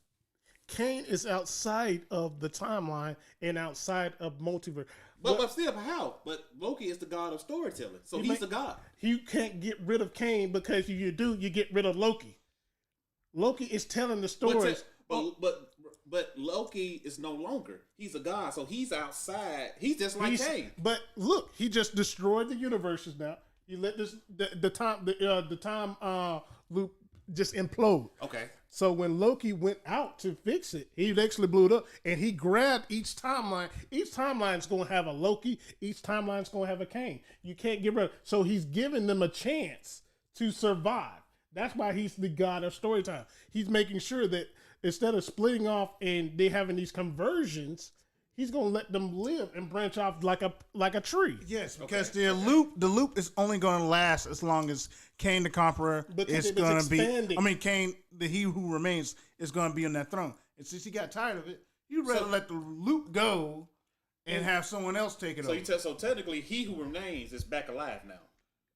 Kane is outside of the timeline and outside of multiverse. But still, how? But Loki is the god of storytelling, so he's the god. You can't get rid of Kane because if you do, you get rid of Loki. Loki is telling the stories. But Loki is no longer. He's a god, so he's outside. He's just like Kang. But look, he just destroyed the universes. Now he let the time loop just implode. Okay. So when Loki went out to fix it, he actually blew it up, and he grabbed each timeline. Each timeline's going to have a Loki. Each timeline's going to have a Kang. You can't get rid of. So he's giving them a chance to survive. That's why he's the god of storytime. He's making sure that instead of splitting off and they having these conversions, he's going to let them live and branch off like a tree. Yes, because the loop is only going to last as long as Kane the Conqueror Because is it was going to be. expanding. I mean, Kane, the He Who Remains, is going to be on that throne. And since he got tired of it, you'd rather let the loop go and have someone else take it over. So technically, he who remains is back alive now.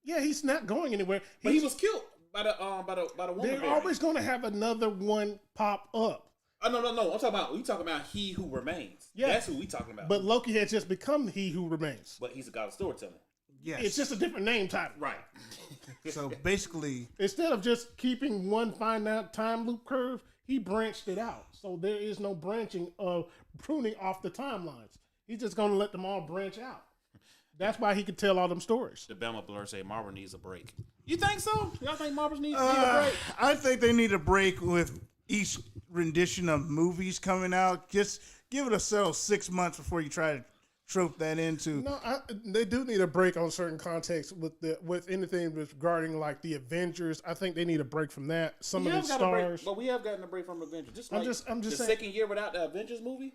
Yeah, he's not going anywhere. But he was killed by the woman. They're variant. always going to have another one pop up. Oh, no. We talking about he who remains. Yeah. That's who we talking about. But Loki has just become he who remains. But he's a god of storytelling. yes. It's just a different name title. Right. So basically, Instead of just keeping one finite time loop curve, he branched it out. So there is no branching of pruning off the timelines. He's just going to let them all branch out. That's why he could tell all them stories. The Bama Blur say Marvel needs a break. You think so? Y'all think Marvel needs a break? I think they need a break with each rendition of movies coming out. Just give it a 6 months before you try to trope that into. No, they do need a break on certain contexts with anything regarding like the Avengers. I think they need a break from that. Some of the stars. But we have gotten a break from Avengers. Just I'm like just the saying- second year without the Avengers movie.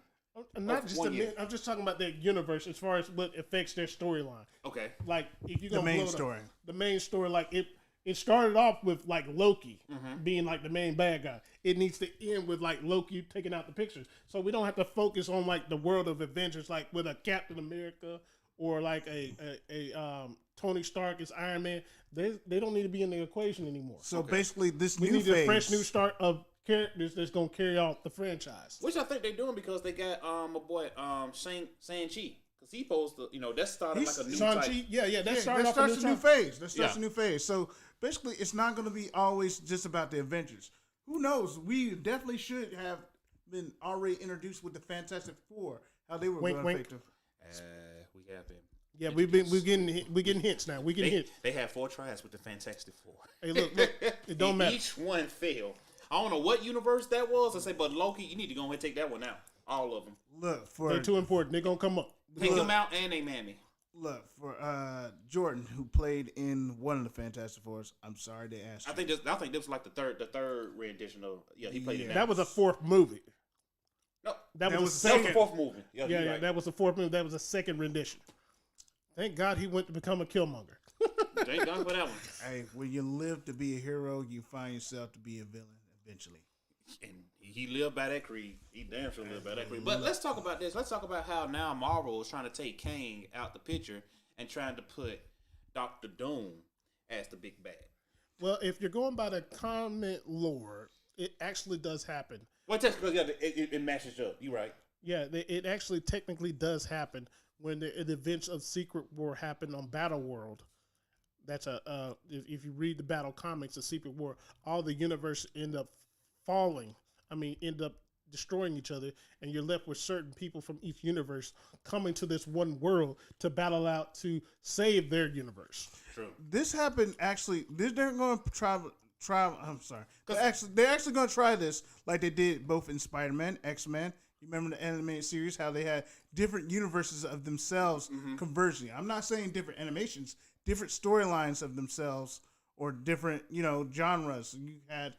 Not Of just 1 year. I'm just talking about their universe as far as what affects their storyline. Okay. Like if you The go main story. the main story, like it started off with like Loki Mm-hmm. being like the main bad guy. It needs to end with like Loki taking out the pictures, so we don't have to focus on like the world of Avengers, like with a Captain America or like a Tony Stark as Iron Man. They don't need to be in the equation anymore. So basically, this We new need phase. a fresh new start of characters that's gonna carry out the franchise. Which I think they're doing because they got my boy Shang-Chi. Because he posed to, that started like a new type. Shang-Chi, yeah, that Yeah, started that off starts a new type. phase. That starts a new phase. So basically, it's not going to be always just about the Avengers. Who knows? We definitely should have been already introduced with the Fantastic Four. How they were Wink, going wink. to We have been. Yeah, we're getting hints now. We getting hints. They had 4 tries with the Fantastic Four. Hey, look, it don't matter. Each one failed. I don't know what universe that was. I say, but Loki, you need to go ahead and take that one out. All of them. look for They're too important. They're gonna come up. Take them out and they mammy. Jordan, who played in one of the Fantastic Fours. I'm sorry to ask. I think this was like the third rendition of he played in that. That was a fourth movie. No, That was a that was second. the fourth movie. Yeah, Yeah, you're right. that was the fourth movie. That was a second rendition. Thank God he went to become a Killmonger. Thank God for that one. Hey, when you live to be a hero, you find yourself to be a villain eventually. And he lived by that creed. He damn sure lived by that creed. But let's talk about this. Let's talk about how now Marvel is trying to take Kang out the picture and trying to put Doctor Doom as the big bad. Well, if you're going by the comic lore, it actually does happen. Well, just because it matches up. You're right. Yeah, it actually technically does happen when the events of Secret War happen on Battle World. That's if you read the Battle comics of Secret War, all the universe end up end up destroying each other, and you're left with certain people from each universe coming to this one world to battle out to save their universe. True. This happened actually. They're going to try. try. I'm sorry. They're actually going to try this like they did both in Spider-Man, X-Men. You remember the animated series, how they had different universes of themselves converging. I'm not saying different animations, different storylines of themselves or different, genres. You had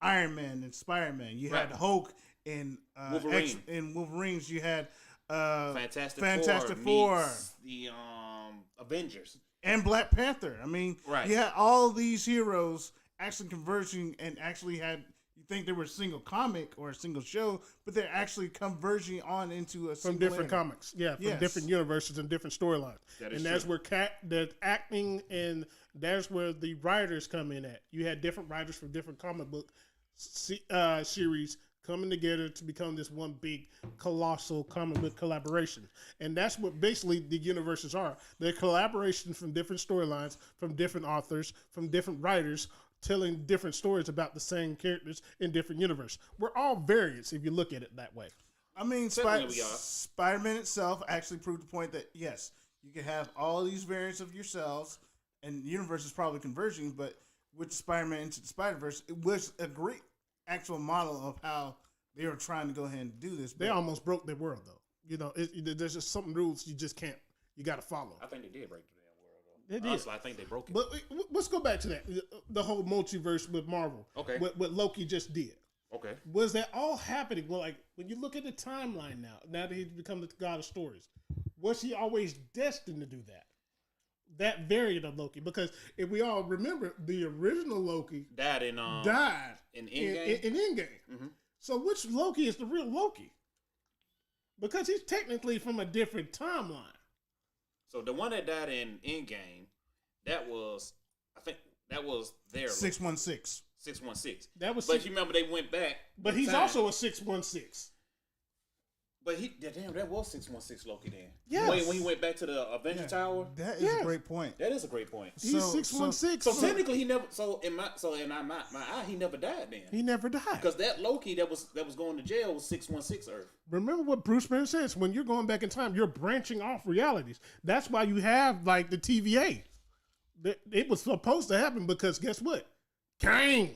Iron Man and Spider-Man. You had Hulk and Wolverine. in Wolverines. You had Fantastic Four meets the Avengers. and Black Panther. I mean, Right. you had all these heroes actually converging and actually had. You think they were a single comic or a single show, but they're actually converging on into a From single different entity. comics, yeah, from Yes. different universes and different storylines, That is and that's true. where the acting and that's where the writers come in at. You had different writers from different comic book series coming together to become this one big colossal comic book collaboration, and that's what basically the universes are. They're collaborations from different storylines, from different authors, from different writers, telling different stories about the same characters in different universes. We're all variants if you look at it that way. I mean, Certainly we are. Spider-Man itself actually proved the point that yes, you can have all these variants of yourselves, and the universe is probably converging. But with Spider-Man Into the Spider-Verse, it was a great actual model of how they were trying to go ahead and do this. They But almost broke their world, though. There's just some rules you just can't. You got to follow. I think they did break the damn world, though. They did. Honestly, I think they broke it. But let's go back to that. The whole multiverse with Marvel. Okay. What Loki just did. Okay. Was that all happening? Well, like when you look at the timeline now that he's become the god of stories, was he always destined to do that? That variant of Loki, because if we all remember, the original Loki Died in died in Endgame? In Endgame. So which Loki is the real Loki? Because he's technically from a different timeline. So the one that died in Endgame, I think that was their 616. 616. That was But you remember they went back. But in he's time. also a 616. But that was 616 Loki then. Yes. When he went back to the Avenger Tower. That is Yes. a great point. That is a great point. He's So- 616. So technically he never. So in my eye he never died then. he never died. Because that Loki that was going to jail was 616 Earth. Remember what Bruce Banner says: when you're going back in time, you're branching off realities. That's why you have like the TVA. It was supposed to happen because guess what? Kang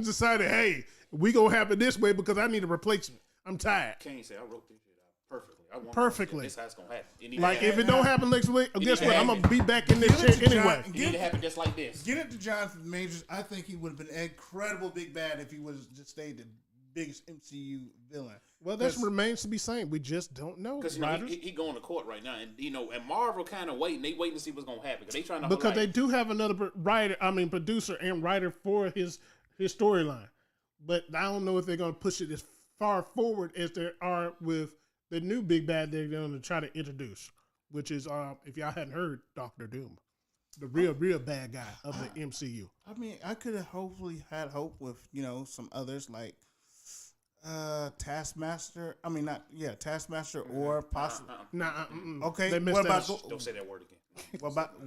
decided, hey, we gonna have it this way because I need a replacement. I'm tired. Kane said, I wrote this shit out perfectly. I want Perfectly. This is how it's gonna happen. Like if it don't happen next week, guess need what? to I'm happen. gonna be back in this Give it chair to anyway. John- it need to happen just like this. Get it to Jonathan Majors. I think he would have been an incredible big bad if he was just stayed the biggest MCU villain. Well, that remains to be seen. We just don't know. Because he going to court right now, and and Marvel kind of waiting. They waiting to see what's gonna happen because they trying to Because they do have another producer and writer for his storyline, but I don't know if they're going to push it as far forward as they are with the new big bad they're going to try to introduce, which is if y'all hadn't heard, Doctor Doom, the real bad guy of the MCU. I mean, I could have hopefully had hope with some others like Taskmaster. I mean, Taskmaster or possibly. Nah, Okay, they missed what that. about don't say that word again.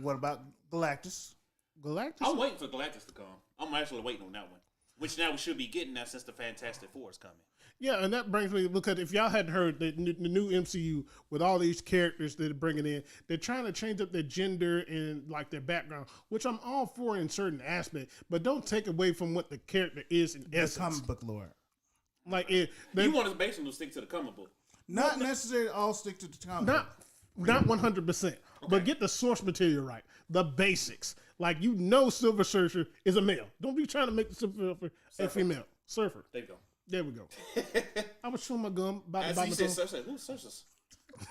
what about Galactus? Galactus? I'm waiting for Galactus to come. I'm actually waiting on that one, which now we should be getting that since the Fantastic Four is coming. Yeah, and that brings me, because if y'all hadn't heard, the new MCU with all these characters that they're bringing in, they're trying to change up their gender and like their background, which I'm all for in certain aspects, but don't take away from what the character is in The essence. comic book lore. Like You want us basically to stick to the comic book. Not necessarily all stick to the comic book. not 100%, but get the source material right, the basics. Like Silver Surfer is a male. Don't be trying to make the Silver Surfer a female. Surfer. There you go. There we go. I was showing my gum about As the he said, Surfer. Who's Surfer?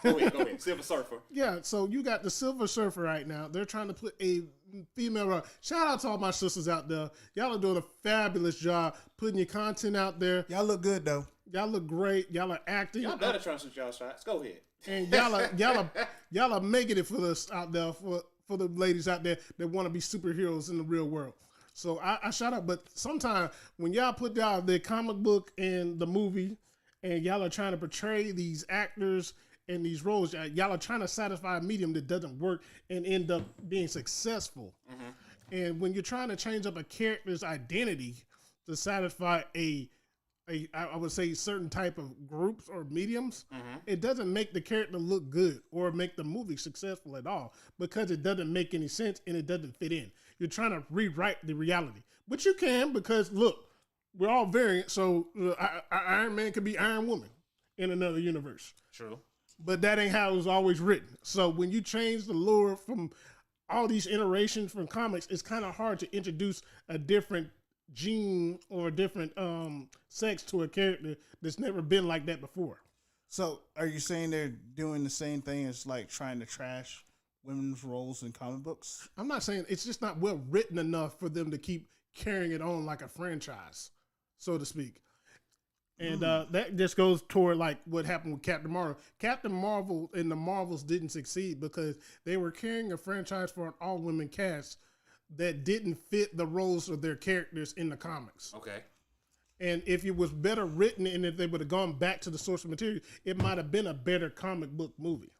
Go ahead. Silver Surfer. Yeah, so you got the Silver Surfer right now. They're trying to put a female role. Shout out to all my sisters out there. Y'all are doing a fabulous job putting your content out there. Y'all look good though. Y'all look great. Y'all are acting. Y'all better try to shoot y'all shots. Go ahead. And y'all are making it for us out there, for the ladies out there that want to be superheroes in the real world. So I shout out, but sometimes when y'all put out the comic book and the movie, and y'all are trying to portray these actors in these roles, y'all are trying to satisfy a medium that doesn't work and end up being successful. And when you're trying to change up a character's identity to satisfy a I would say certain type of groups or mediums, it doesn't make the character look good or make the movie successful at all because it doesn't make any sense and it doesn't fit in. You're trying to rewrite the reality, but you can because look, we're all variant. So Iron Man could be Iron Woman in another universe. True. But that ain't how it was always written. So when you change the lore from all these iterations from comics, it's kind of hard to introduce a different gene or a different sex to a character that's never been like that before. So, are you saying they're doing the same thing as like trying to trash women's roles in comic books? I'm not saying it's just not well written enough for them to keep carrying it on like a franchise, so to speak. And that just goes toward like what happened with Captain Marvel. Captain Marvel and the Marvels didn't succeed because they were carrying a franchise for an all-women cast that didn't fit the roles of their characters in the comics. Okay. And if it was better written and if they would have gone back to the source material, it might have been a better comic book movie.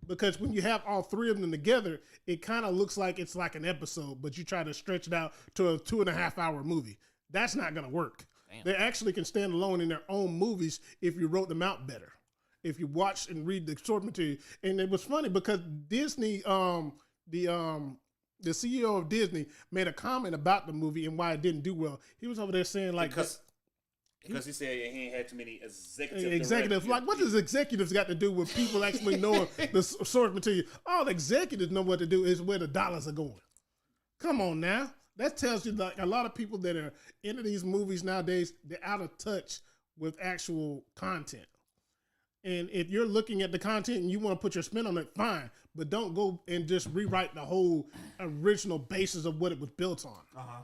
Because when you have all three of them together, it kind of looks like it's like an episode, but you try to stretch it out to a 2.5 hour movie. That's not going to work. Damn. They actually can stand alone in their own movies if you wrote them out better. If you watch and read the source material. And it was funny because Disney, the CEO of Disney made a comment about the movie and why it didn't do well. He was over there saying like... Because he said he ain't had too many executives. Like, what does executives got to do with people actually knowing the source material? All the executives know what to do is where the dollars are going. Come on now. That tells you like a lot of people that are into these movies nowadays, they're out of touch with actual content. And if you're looking at the content and you want to put your spin on it, fine. But don't go and just rewrite the whole original basis of what it was built on. Uh-huh.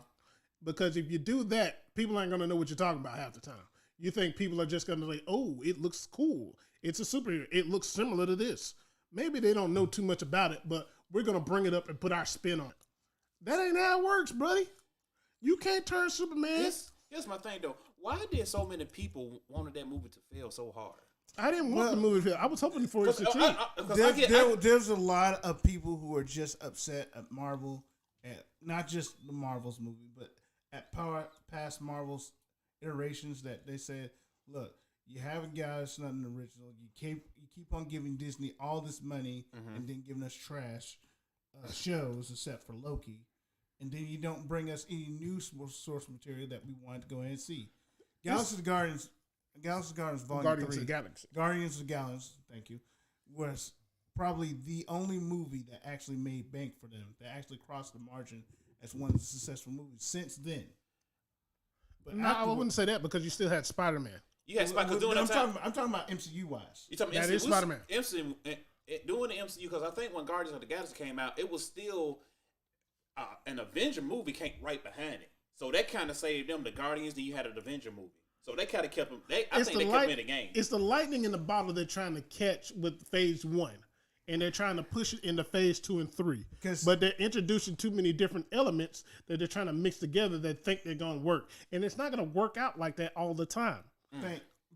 Because if you do that, people aren't going to know what you're talking about half the time. You think people are just going to say, oh, it looks cool. It's a superhero. It looks similar to this. Maybe they don't know too much about it, but we're going to bring it up and put our spin on it. That ain't how it works, buddy. You can't turn Superman. Here's my thing, though. Why did so many people wanted that movie to fail so hard? I didn't want the movie to fail. I was hoping for it to succeed. There's a lot of people who are just upset at Marvel, at not just the Marvels movie, but at past Marvel's iterations that they said, look, you haven't got us nothing original. You keep on giving Disney all this money and then giving us trash shows except for Loki. And then you don't bring us any new source material that we wanted to go ahead and see. Galaxy of Guardians Volume 3. Guardians of the Galaxy, thank you, was probably the only movie that actually made bank for them, that actually crossed the margin as one of the successful movies since then. But no, I wouldn't say that because you still had Spider-Man. You had Spider-Man. I'm talking about MCU wise. You talking that is Spider-Man. Doing the MCU, because I think when Guardians of the Galaxy came out, it was still an Avenger movie came right behind it. So that kind of saved them. The Guardians, then you had an Avenger movie. So they kind of kept them. I think they kept them in the game. It's the lightning in the bottle they're trying to catch with Phase 1. And they're trying to push it into Phase 2 and 3. But they're introducing too many different elements that they're trying to mix together that think they're going to work. And it's not going to work out like that all the time.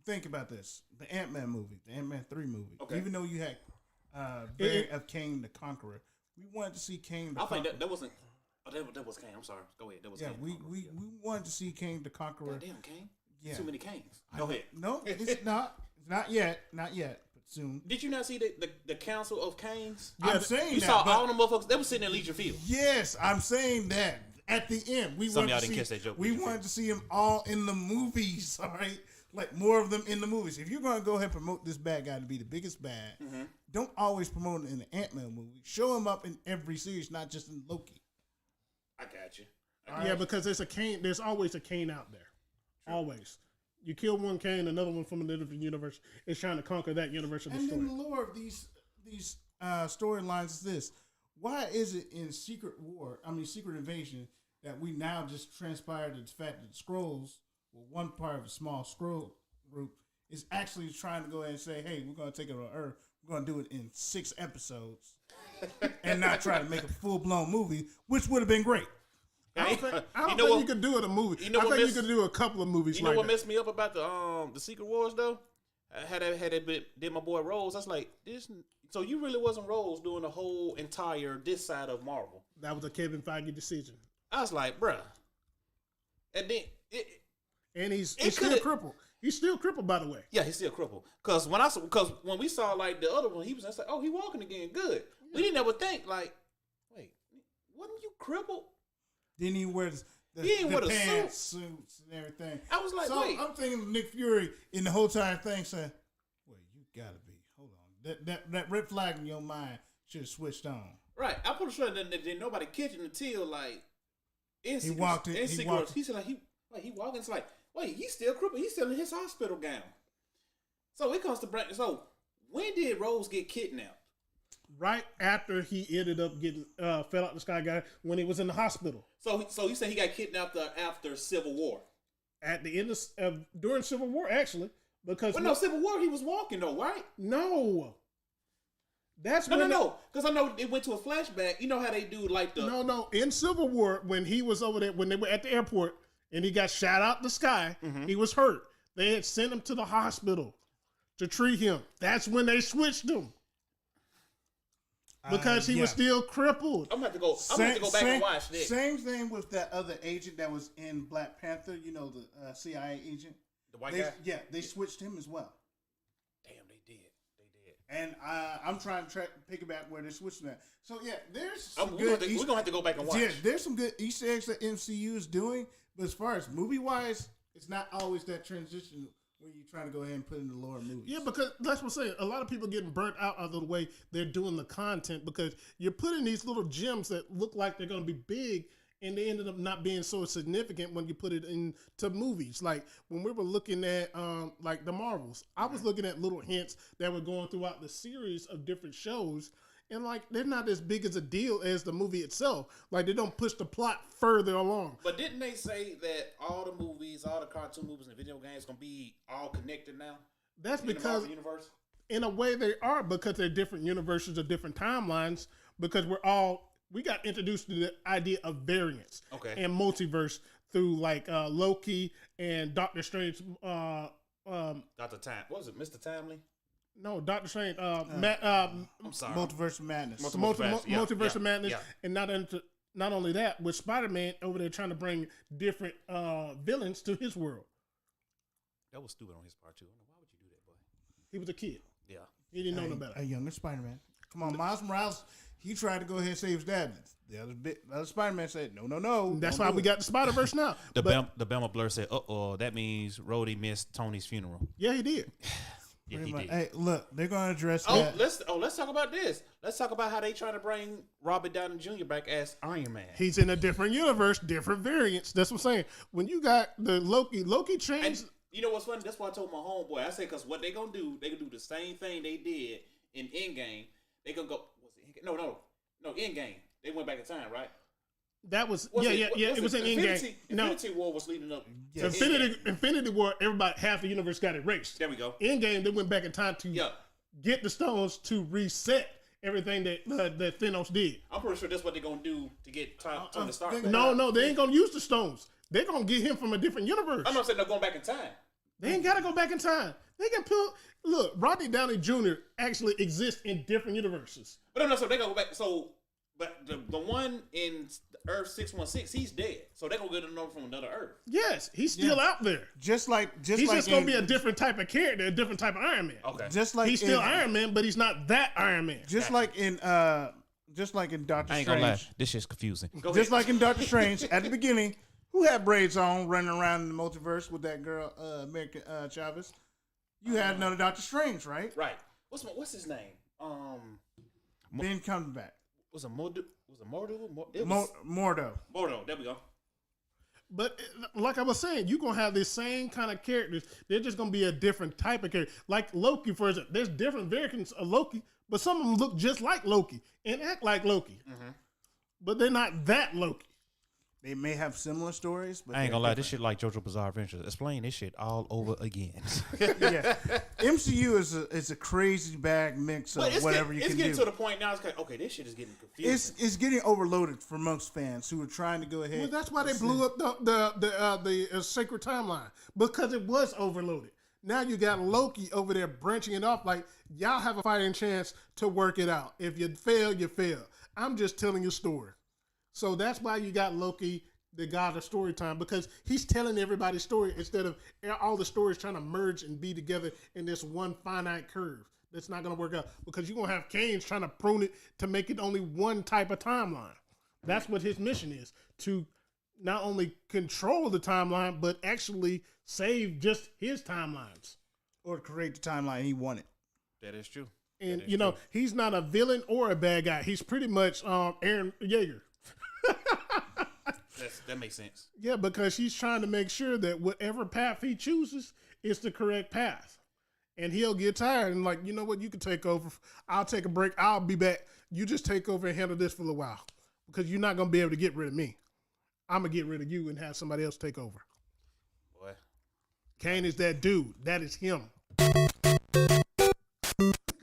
Think about this. The Ant-Man movie, the Ant-Man 3 movie. Okay. Even though you had Variant of Kang the Conqueror, we wanted to see Kang the Conqueror. I think that wasn't... Oh, that was Kang. I'm sorry. Go ahead. That was Kang. We wanted to see Kang the Conqueror. Damn, Kang. Yeah. Too many Kangs. Go ahead. No, it's not. It's not yet. Not yet. But soon. Did you not see the Council of Kangs? Yeah, I'm saying you that. You saw all them motherfuckers. They were sitting in Legion Field. Yes, I'm saying that. At the end, Some of y'all didn't catch that joke. We wanted to see them all in the movies. All right, like more of them in the movies. If you're gonna go ahead and promote this bad guy to be the biggest bad, don't always promote it in the Ant-Man movie. Show him up in every series, not just in Loki. I got you. Yeah, because there's a Kane. There's always a Kane out there. True. Always. You kill one Kane, another one from a different universe is trying to conquer that universe of the story. And then the lore of these storylines is this: why is it in Secret Invasion that we now just transpired the fact that the Skrulls, well, one part of a small Skrull group, is actually trying to go ahead and say, "Hey, we're going to take it on Earth. We're going to do it in 6 episodes, and not try to make a full blown movie, which would have been great." I don't think you could do it a movie. I think you could do a couple of movies. You know what messed me up about the Secret Wars though? Had did my boy Rose? I was like, this. So you really wasn't Rose doing the whole entire this side of Marvel? That was a Kevin Feige decision. I was like, bruh. And then he's still crippled. He's still crippled, by the way. Yeah, he's still crippled. Because when we saw like the other one, he was just like, oh, he walking again, good. We didn't ever think like, wait, wasn't you crippled? Didn't he wear He didn't wear the pants, suits, and everything? I was like, so wait. I'm thinking of Nick Fury in the whole entire thing saying, "Wait, you gotta be. Hold on, that red flag in your mind should have switched on." Right, I'm pretty sure that nobody catching until like He walked it. He walked. said like he walking. It's like, wait, he's still crippled. He's still in his hospital gown. So it comes to break. So when did Rose get kidnapped? Right after he ended up getting fell out the sky, guy, when he was in the hospital. So he said he got kidnapped after Civil War. At the end of during Civil War, actually, because But no, Civil War he was walking though, right? no, that's No, because I know it went to a flashback. You know how they do like the no. In Civil War, when he was over there, when they were at the airport and he got shot out the sky, he was hurt. They had sent him to the hospital to treat him. That's when they switched him because he was still crippled. I'm gonna have to go back and watch this. Same thing with that other agent that was in Black Panther. You know, the CIA agent. The white guy. Yeah, they switched him as well. Damn, they did. And I'm trying to pick it back where they switched that. So yeah, there's We're some gonna, good. we're gonna have to go back and watch. Yeah, there's some good Easter eggs that MCU is doing, but as far as movie wise, it's not always that transition where you're trying to go ahead and put in the lower movies. Yeah, because that's what I'm saying. A lot of people getting burnt out of the way they're doing the content because you're putting these little gems that look like they're going to be big and they ended up not being so significant when you put it into movies. Like when we were looking at like the Marvels, I was looking at little hints that were going throughout the series of different shows. And like they're not as big as a deal as the movie itself. Like they don't push the plot further along. But didn't they say that all the movies, all the cartoon movies and video games gonna be all connected now? That's in the because Marvel universe? in a way they are, because they're different universes or different timelines, because we got introduced to the idea of variance and multiverse through like Loki and Doctor Strange. Dr. Time. What was it, Mr. Timely? No, Doctor Strange. I'm sorry. Multiverse of Madness. Multiverse of Madness, and not only that, with Spider-Man over there trying to bring different villains to his world. That was stupid on his part too. Why would you do that, boy? He was a kid. Yeah. He didn't know no better. A younger Spider-Man. Come on, Miles Morales. He tried to go ahead and save his dad. The other Spider-Man said, no. That's why we got the Spider-Verse now. The Bama Blur said, that means Rhodey missed Tony's funeral. Yeah, he did. Yeah, he did. Hey, look, they're going to address Oh, that. let's talk about this. Let's talk about how they trying to bring Robert Downey Jr. back as Iron Man. He's in a different universe, different variants. That's what I'm saying. When you got the Loki changed. And you know what's funny? That's why I told my homeboy. I said, because what they gonna do, they gonna do the same thing they did in Endgame. They gonna go. Was it Endgame? No, Endgame. They went back in time, right? That was it was an Endgame. No, Infinity War was leading up. Yeah. to Infinity War. Half the universe got erased. There we go. Endgame, they went back in time to get the stones to reset everything that Thanos did. I'm pretty sure that's what they're gonna do to get Tony Stark. No, they ain't gonna use the stones. They're gonna get him from a different universe. I'm not saying they're going back in time. They ain't gotta go back in time. They can look. Rodney Downey Jr. actually exists in different universes. But I'm not saying they're gonna go back. So, but the one in Earth 616, he's dead. So they're gonna get a number from another Earth. Yes, he's still out there. He's just gonna be a different type of character, a different type of Iron Man. Okay. He's still Iron Man, but he's not that Iron Man. Just like in Doctor Strange. I ain't gonna lie, this shit's confusing. Just like in Doctor Strange, at the beginning, who had braids on running around in the multiverse with that girl, American Chavez? You had another Doctor Strange, right? Right. What's his name? Ben Cumberbatch. Was it Mordo? Mordo. Mordo. There we go. But like I was saying, you're gonna have the same kind of characters. They're just gonna be a different type of character. Like Loki, for example, there's different variants of Loki, but some of them look just like Loki and act like Loki. Mm-hmm. But they're not that Loki. They may have similar stories, but I ain't gonna lie, this shit like JoJo Bizarre Adventures. Explain this shit all over again. Yeah, MCU is a crazy bag mix of whatever you can do. It's getting to the point now. It's like, okay, this shit is getting confusing. It's getting overloaded for most fans who are trying to go ahead. Well, that's why they blew up the Sacred Timeline, because it was overloaded. Now you got Loki over there branching it off like, y'all have a fighting chance to work it out. If you fail, you fail. I'm just telling you a story. So that's why you got Loki the god of story time because he's telling everybody's story instead of all the stories trying to merge and be together in this one finite curve. That's not going to work out because you're going to have Kane's trying to prune it to make it only one type of timeline. That's what his mission is, to not only control the timeline, but actually save just his timelines. Or create the timeline he wanted. That is true. And, That is true. he's not a villain or a bad guy. He's pretty much Aaron Yeager. That makes sense. Yeah, because he's trying to make sure that whatever path he chooses is the correct path. And he'll get tired and like, you know what, you can take over. I'll take a break. I'll be back. You just take over and handle this for a while because you're not going to be able to get rid of me. I'm going to get rid of you and have somebody else take over. Boy. Kane is that dude. That is him. Like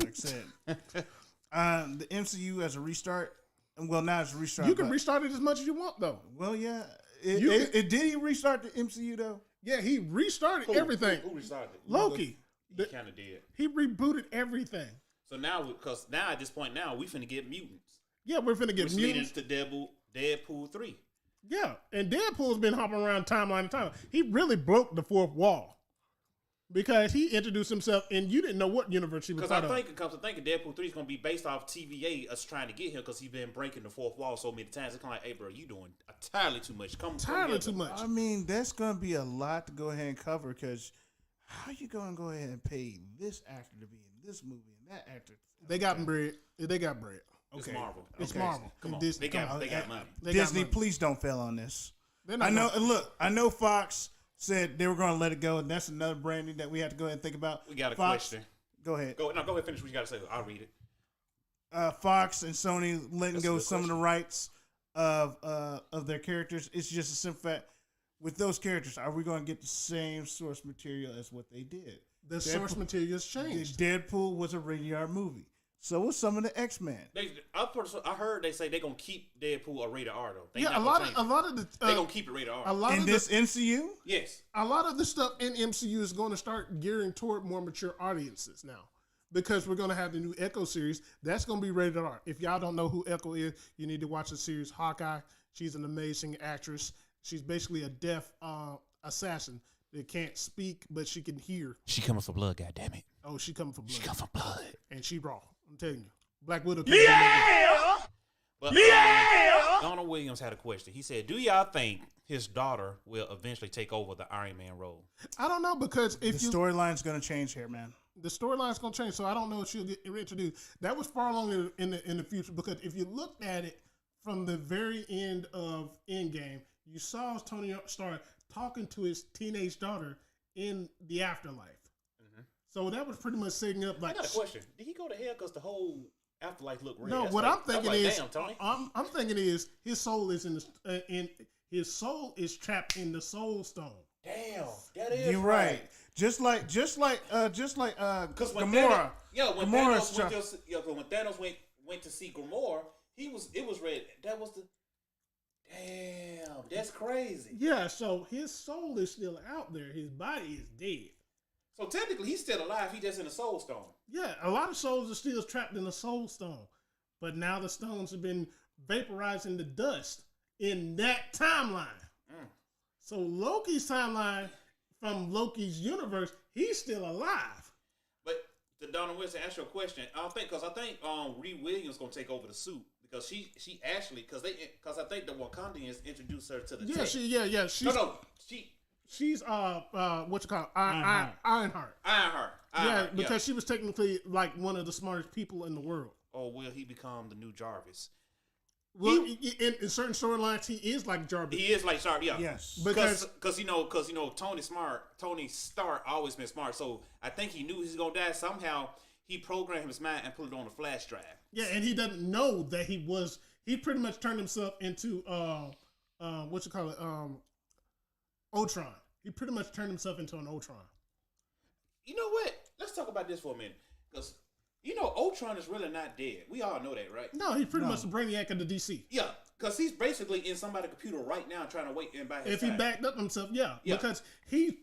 I said. The MCU as a restart. Well, now it's a restart. You can restart it as much as you want, though. Well, yeah. Did he restart the MCU, though? Yeah, he restarted everything. Who restarted? Loki. He kind of did. He rebooted everything. So now, because now at this point now, we finna get mutants. Yeah, we're finna get Which mutants. leads to Deadpool 3. Yeah, and Deadpool's been hopping around timeline to timeline. He really broke the fourth wall because he introduced himself, and you didn't know what universe he was Because part I of. think it comes to think Deadpool 3 is going to be based off TVA us trying to get him because he's been breaking the fourth wall so many times. It's kind of like, hey, bro, you doing entirely too much. Come Entirely together. too much. I mean, that's going to be a lot to go ahead and cover because how you going to go ahead and pay this actor to be in this movie and that actor? They got bread. They got bread. It's Marvel. It's Okay. Marvel. Come on. Disney, They got money. They got Disney, money. please don't fail on this. They're not I know. gonna- Look, I know Fox said they were going to let it go, and that's another branding that we have to go ahead and think about. We got a Fox, question. Go ahead. Go ahead, finish what you got to say. I'll read it. Fox and Sony letting That's a go good some of the question. rights of their characters. It's just a simple fact. With those characters, are we going to get the same source material as what they did? The source material's changed. Deadpool was a rated R movie. So was some of the X-Men. I heard they say they're going to keep Deadpool a rated R, though. They Yeah, not a gonna lot change of it. the They're going to keep it rated R. a lot In of this the MCU? Yes. a lot of the stuff in MCU is going to start gearing toward more mature audiences now. Because we're going to have the new Echo series. That's going to be rated R. If y'all don't know who Echo is, you need to watch the series Hawkeye. She's an amazing actress. She's basically a deaf assassin that can't speak, but she can hear. She coming for blood, goddammit. Oh, she coming for blood. She coming for blood. And she raw. I'm telling you. Black Widow. But Donald Williams had a question. He said, do y'all think his daughter will eventually take over the Iron Man role? I don't know because if The storyline's going to change here, man. the storyline's gonna change, so I don't know if she'll get introduced. That was far along in the future because if you looked at it from the very end of Endgame, you saw Tony Stark talking to his teenage daughter in the afterlife. So that was pretty much setting up like. I got a question. Did he go to hell because the whole afterlife looked red? No, That's what like- I'm thinking that's like, is, damn, Tony. I'm thinking is his soul is his soul is trapped in the Soul Stone. Damn, that is You're right. Just like Because when Gamora. when Gamora's Thanos went to see Gamora, it was red. That was the damn. That's crazy. Yeah, so his soul is still out there. His body is dead. So technically, he's still alive. He just in the Soul Stone. Yeah, a lot of souls are still trapped in the Soul Stone, but now the stones have been vaporized into dust in that timeline. So Loki's timeline from Loki's universe, he's still alive. But to Donna Wilson, ask you a question. I think Ree Williams gonna take over the suit because she actually because I think the Wakandians introduced her to the tech. She's what you call Ironheart. Ironheart. Because she was technically like one of the smartest people in the world. Or will he become the new Jarvis? Well, in certain storylines, he is like Jarvis. He is like Jarvis, yeah. Yes. Because Tony Stark always been smart. So I think he knew he was gonna die. Somehow he programmed his mind and put it on a flash drive. yeah, and he doesn't know that he was. He pretty much turned himself into Ultron. He pretty much turned himself into an Ultron. You know what? Let's talk about this for a minute. Because, Ultron is really not dead. We all know that, right? No, he's pretty much the Brainiac of the DC. Yeah. Because he's basically in somebody's computer right now trying to wait and buy his If he time. backed up himself, yeah. Yeah. Because he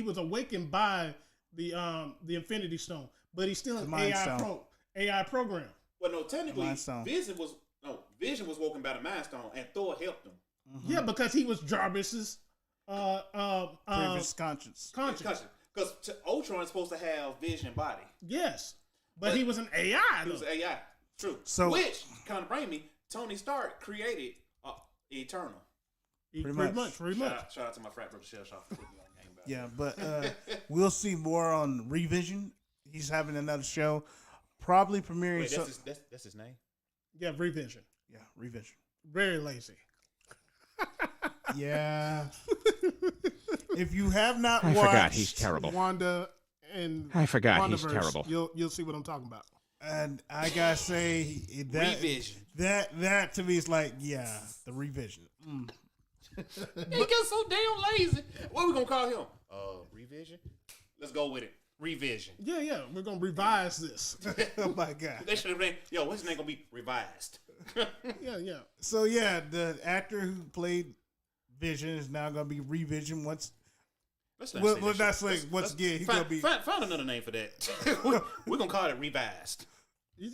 was awakened by the Infinity Stone, but he's still an Mind Stone. AI program. Well, no, technically, Mind Stone. Vision was woken by the Mind Stone, and Thor helped him. Yeah, because he was Jarvis's Previous conscience. conscience. Because Ultron's supposed to have vision body. Yes, but he was an AI. He was Though. AI. True. So- which kind of bring me, Tony Stark created Eternal. Pretty much. Shout out to my frat brother Shell Shock for putting me on game about it. Yeah, but we'll see more on Revision. He's having another show, probably premiering. Wait, that's his name? Yeah, Revision. Yeah, Revision. Very lazy. Yeah. If you have not I watched, forgot he's terrible. Wanda and I forgot he's WandaVerse, terrible. You'll see what I'm talking about. and I gotta say that Revision. that to me is like, yeah, the Revision. He gets so damn lazy. What we gonna call him? Revision? Let's go with it. Revision. Yeah, we're gonna revise this. Oh my god. They should have been, what's his name gonna be? Revised. Yeah. So yeah, the actor who played Vision is now gonna be Revision. Once Let's not well, say well, that that's shit. like once again he's Find, gonna be. find another name for that. We're gonna call it Revised.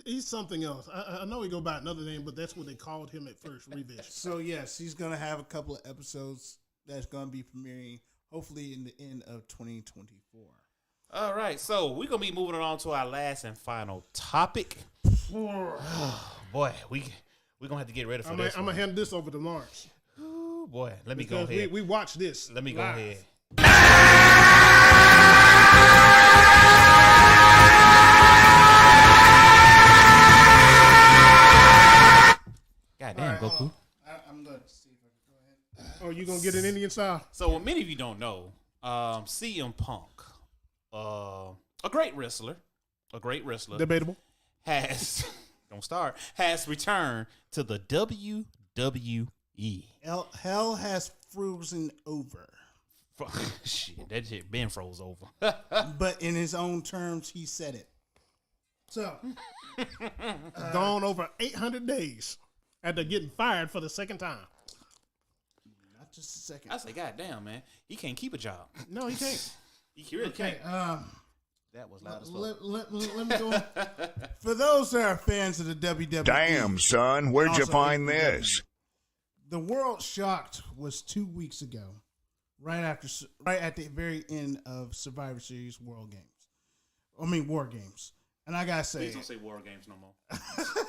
He's something else. I know he go by another name, but that's what they called him at first, Revision. So yes, he's gonna have a couple of episodes that's gonna be premiering hopefully in the end of 2024. All right, so we're gonna be moving on to our last and final topic. Boy, we're gonna have to get ready for I'm this. gonna hand this over to Lawrence. Ooh, boy, let me go Because ahead. we watched this. Let me go live. ahead. God damn, Goku. I'm gonna see if I can go ahead. Oh, you gonna get an Indian style? So, what many of you don't know, CM Punk, a great wrestler, Debatable. has has returned to the WWE. Hell has frozen over, Shit, that shit been froze over. but in his own terms, he said it. So Gone over 800 days after getting fired for the second time. not just a second. I say, God damn, man, he can't keep a job. No, he can't. He really Okay, can't. That was loud as fuck. let me go. For those that are fans of the WWE, Damn, son, where'd you also find WWE, this? The world shocked was 2 weeks ago, right at the very end of Survivor Series War Games. And I gotta say, Please don't say war games no more.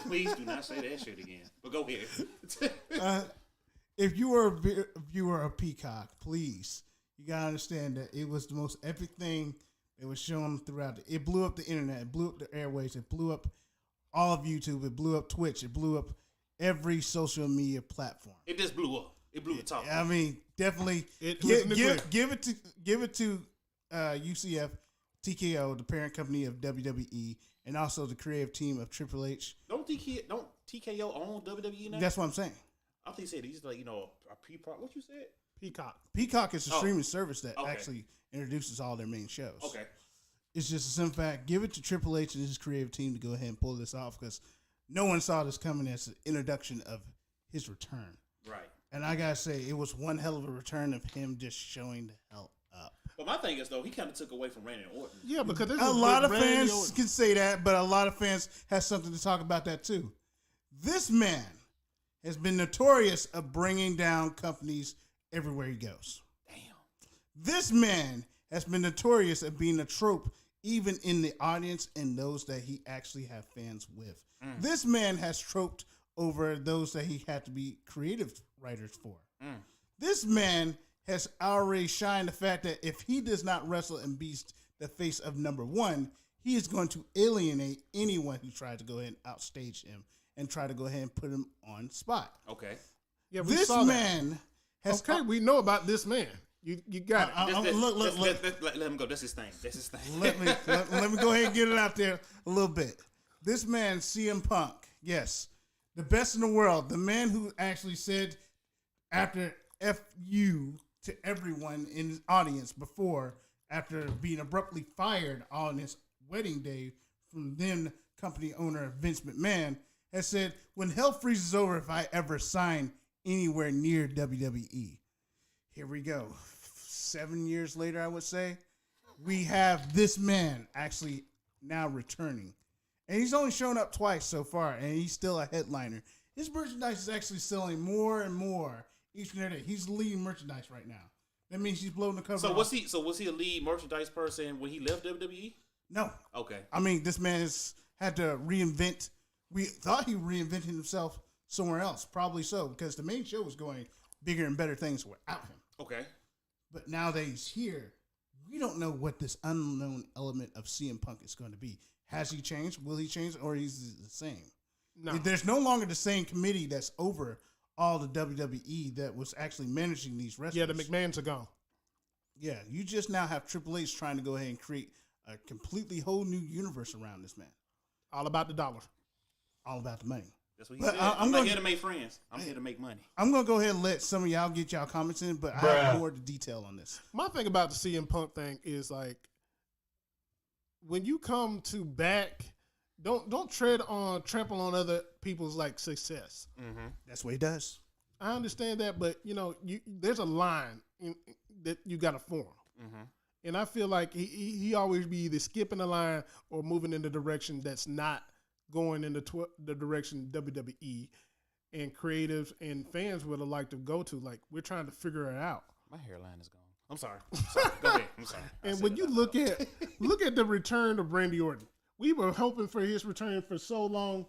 Please do not say that shit again. But go ahead. if you were a viewer of Peacock, please, you gotta understand that it was the most epic thing that was shown throughout. It blew up the internet. It blew up the airways. It blew up all of YouTube. It blew up Twitch. It blew up every social media platform. It just blew up. It blew the top. I mean, definitely It was nuclear. give it to UCF, TKO, the parent company of WWE, and also the creative team of Triple H. Don't TKO own WWE now? That's what I'm saying. I think he said he's like, a pre-part. What you said? Peacock. Peacock is a Oh. streaming service that Okay. actually introduces all their main shows. Okay. It's just a simple fact. Give it to Triple H and his creative team to go ahead and pull this off because no one saw this coming as an introduction of his return. Right. And I gotta say, it was one hell of a return of him just showing the hell up. But my thing is, though, he kind of took away from Randy Orton. Yeah, because this A is lot of Randy fans Orton. can say that, but a lot of fans have something to talk about that too. This man has been notorious of bringing down companies everywhere he goes. Damn. This man has been notorious of being a trope even in the audience and those that he actually have fans with. This man has troped over those that he had to be creative writers for. This man has already shined the fact that if he does not wrestle and be the face of number one, he is going to alienate anyone who tried to go ahead and outstage him and try to go ahead and put him on spot. Okay. Yeah, we This saw that. man has Okay, we know about this man. You got it. look. Let him go. That's his thing. let me go ahead and get it out there a little bit. This man, CM Punk, yes, the best in the world, the man who actually said after F you to everyone in his audience before, after being abruptly fired on his wedding day from then company owner Vince McMahon, has said, when hell freezes over if I ever sign anywhere near WWE. Here we go. 7 years later, I would say, we have this man actually now returning. And he's only shown up twice so far, and he's still a headliner. His merchandise is actually selling more and more each and every day. He's the lead merchandise right now. That means he's blowing the cover. So off. was he a lead merchandise person when he left WWE? No. Okay. I mean, this man has had to reinvent. We thought he reinvented himself somewhere else. Probably so, because the main show was going bigger and better things without him. Okay. But now that he's here, we don't know what this unknown element of CM Punk is going to be. Has he changed? Will he change? Or he's the same? No. There's no longer the same committee that's over all the WWE that was actually managing these wrestlers. Yeah, the McMahons are gone. Yeah, you just now have Triple H trying to go ahead and create a completely whole new universe around this man. All about the dollar. All about the money. That's what he But said. I'm I'm not gonna- here to make friends. I'm here to make money. I'm going to go ahead and let some of y'all get y'all comments in, but I have more to detail on this. My thing about the CM Punk thing is like when you come to back, don't trample on other people's like success. That's what he does. I understand that, but there's a line that you got to form, and I feel like he always be either skipping the line or moving in the direction that's not going in the direction WWE and creatives and fans would have liked to go to. Like we're trying to figure it out. My hairline is gone. I'm sorry. Go ahead. I'm sorry. And when you look at the return of Randy Orton, we were hoping for his return for so long.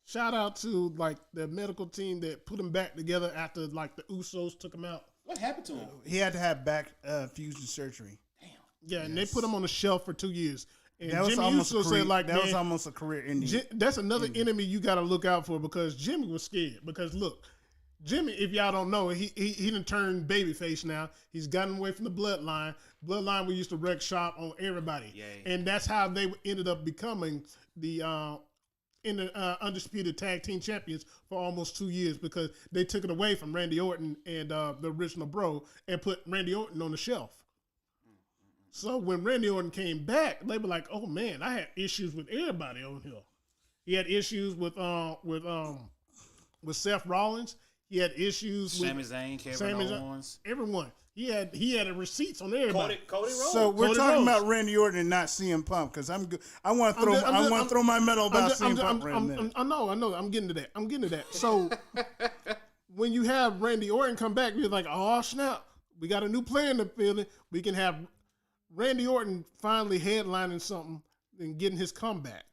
Shout out to like the medical team that put him back together after like the Usos took him out. What happened to him? He had to have back fusion surgery. Yeah, and they put him on the shelf for 2 years. And That was Jimmy almost Uso said like, that was man, almost a career ending. that's another enemy you got to look out for because Jimmy was scared. Because look, Jimmy, if y'all don't know, he done turned babyface now. He's gotten away from the bloodline. Bloodline we used to wreck shop on everybody, Yay. and that's how they ended up becoming the undisputed tag team champions for almost 2 years because they took it away from Randy Orton and the original Bro and put Randy Orton on the shelf. So when Randy Orton came back, they were like, "Oh man, I had issues with everybody on here." He had issues with Seth Rollins. He had issues with Sami Zayn, Kevin Sami Zayn, Owens. everyone. He had receipts on everybody. Cody Rhodes. So we're Cody talking Rhodes. about Randy Orton and not CM Punk because I want to throw my medal about CM Punk for a minute. I know. I'm getting to that. So when you have Randy Orton come back, you're like, oh snap, we got a new player in the building. We can have Randy Orton finally headlining something and getting his comeback.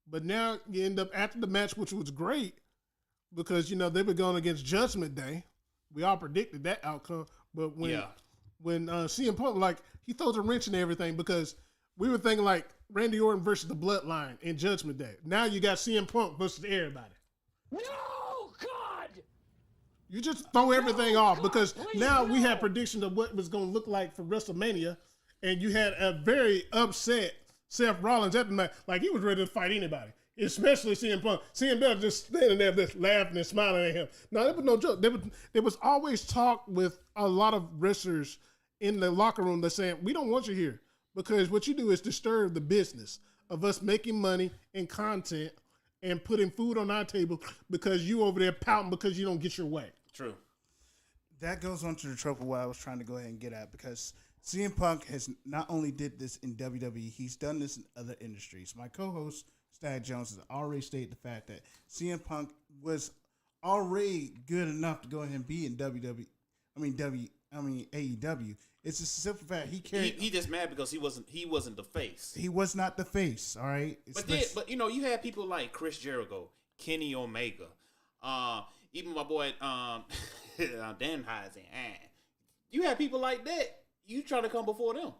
But now you end up after the match, which was great because they were going against Judgment Day. We all predicted that outcome. But when CM Punk, like, he throws a wrench in everything because we were thinking like Randy Orton versus the Bloodline in Judgment Day. Now you got CM Punk versus everybody. No, God! You just throw everything off because now we had predictions of what it was going to look like for WrestleMania, and you had a very upset Seth Rollins at the night. Like, he was ready to fight anybody, especially CM Punk. CM Punk just standing there just laughing and smiling at him. No, there was no joke. There was always talk with a lot of wrestlers in the locker room that saying, we don't want you here because what you do is disturb the business of us making money and content and putting food on our table because you over there pouting because you don't get your way. True. That goes on to the trope of what I was trying to go ahead and get at because CM Punk has not only did this in WWE, he's done this in other industries. My co-host, Stag Jones, has already stated the fact that CM Punk was already good enough to go ahead and be in AEW. It's just a simple fact. He just mad because he wasn't the face. He was not the face, all right? But you had people like Chris Jericho, Kenny Omega, even my boy Danhausen. You had people like that. You try to come before them.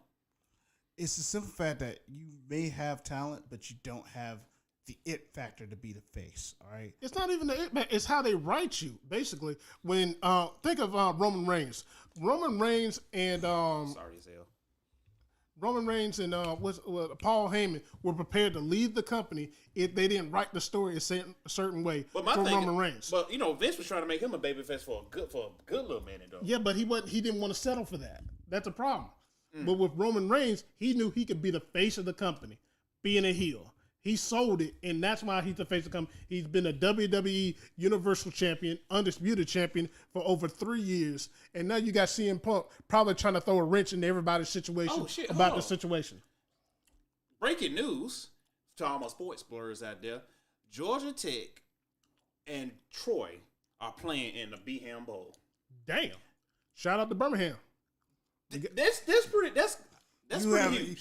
It's the simple fact that you may have talent, but you don't have the it factor to be the face, all right? It's not even the it, man. It's how they write you, basically. When think of Roman Reigns. Roman Reigns and Sorry as hell. Roman Reigns and Paul Heyman were prepared to leave the company if they didn't write the story a certain way for Roman Reigns. But Vince was trying to make him a babyface for a good little minute though. Yeah, but he didn't want to settle for that. That's a problem. But with Roman Reigns, he knew he could be the face of the company, being a heel. He sold it, and that's why he's the face of the company. He's been a WWE Universal Champion, Undisputed Champion for over 3 years. And now you got CM Punk probably trying to throw a wrench in everybody's situation about the situation. Breaking news to all my sports blurs out there. Georgia Tech and Troy are playing in the Beham Bowl. Damn. Shout out to Birmingham. That's pretty. That's You have- pretty.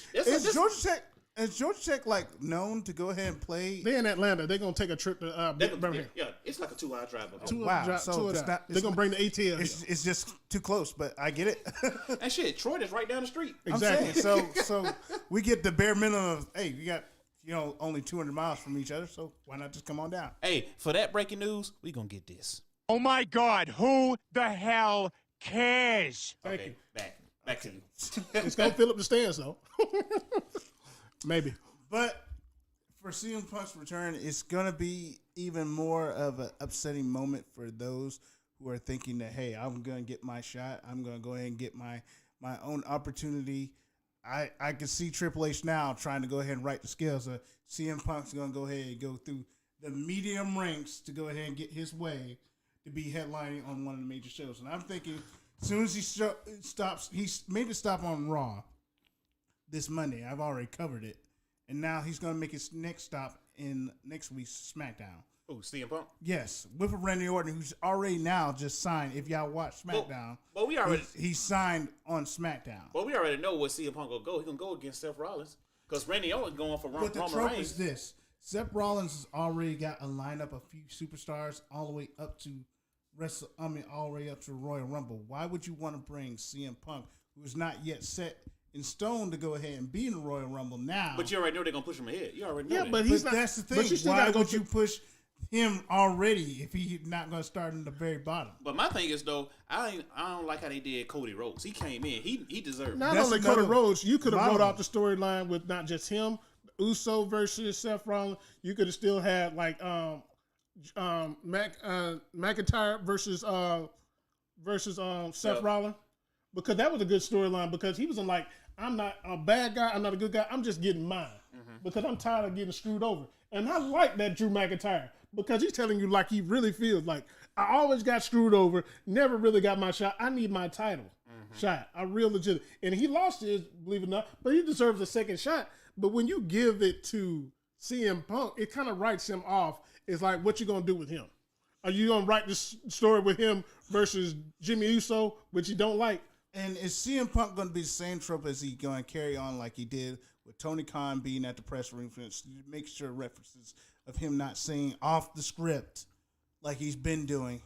Is Georgia Tech like known to go ahead and play? They're in Atlanta. They're gonna take a trip to Birmingham. Yeah, it's like a 2-hour drive. Up Two there. Wow, of so two of it's that. not- They're gonna bring the ATL. It's just too close, but I get it. And shit, Troy is right down the street. Exactly. I'm saying, so we get the bare minimum of, hey, we got only 200 miles from each other, so why not just come on down? Hey, for that breaking news, we gonna get this. Oh my God, who the hell cares? Thank Okay, you. back to you. It's gonna fill up the stands though. Maybe. But for CM Punk's return, it's gonna be even more of an upsetting moment for those who are thinking that, hey, I'm gonna get my shot. I'm gonna go ahead and get my own opportunity. I can see Triple H now trying to go ahead and right the scales. CM Punk's gonna go ahead and go through the medium ranks to go ahead and get his way to be headlining on one of the major shows. And I'm thinking, as soon as he stops, he's made a stop on Raw this Monday. I've already covered it. And now he's going to make his next stop in next week's SmackDown. Oh, CM Punk. Yes, with Randy Orton, who's already now just signed. If y'all watch SmackDown, But we already, he signed on SmackDown. but we already know where CM Punk gonna go. He gonna go against Seth Rollins because Randy Orton's going for But the Roman trope Reigns. is this: Seth Rollins has already got a lineup of few superstars all the way up to all the way up to Royal Rumble. Why would you want to bring CM Punk, who is not yet set in stone, to go ahead and be in the Royal Rumble now? But you already know they're gonna push him ahead. You already know Yeah, that. but he's But not. that's the But you thing. still Why gotta go would you through. push him already if he's not going to start in the very bottom? But my thing is though, I don't like how they did Cody Rhodes. He came in. He deserved. Not That's only Cody another Rhodes, you could have model. wrote out the storyline with not just him, Uso versus Seth Rollins. You could have still had like McIntyre versus Seth Yeah. Rollins, because that was a good storyline. Because he was in like, I'm not a bad guy, I'm not a good guy, I'm just getting mine because I'm tired of getting screwed over. And I like that Drew McIntyre because he's telling you like he really feels like I always got screwed over, never really got my shot. I need my title shot. I real legit. And he lost his, believe it or not, but he deserves a second shot. But when you give it to CM Punk, it kind of writes him off. It's like, what you gonna do with him? Are you gonna write this story with him versus Jimmy Uso, which you don't like? And is CM Punk going to be the same trope as he going to carry on like he did with Tony Khan being at the press conference, make sure references of him not saying off the script like he's been doing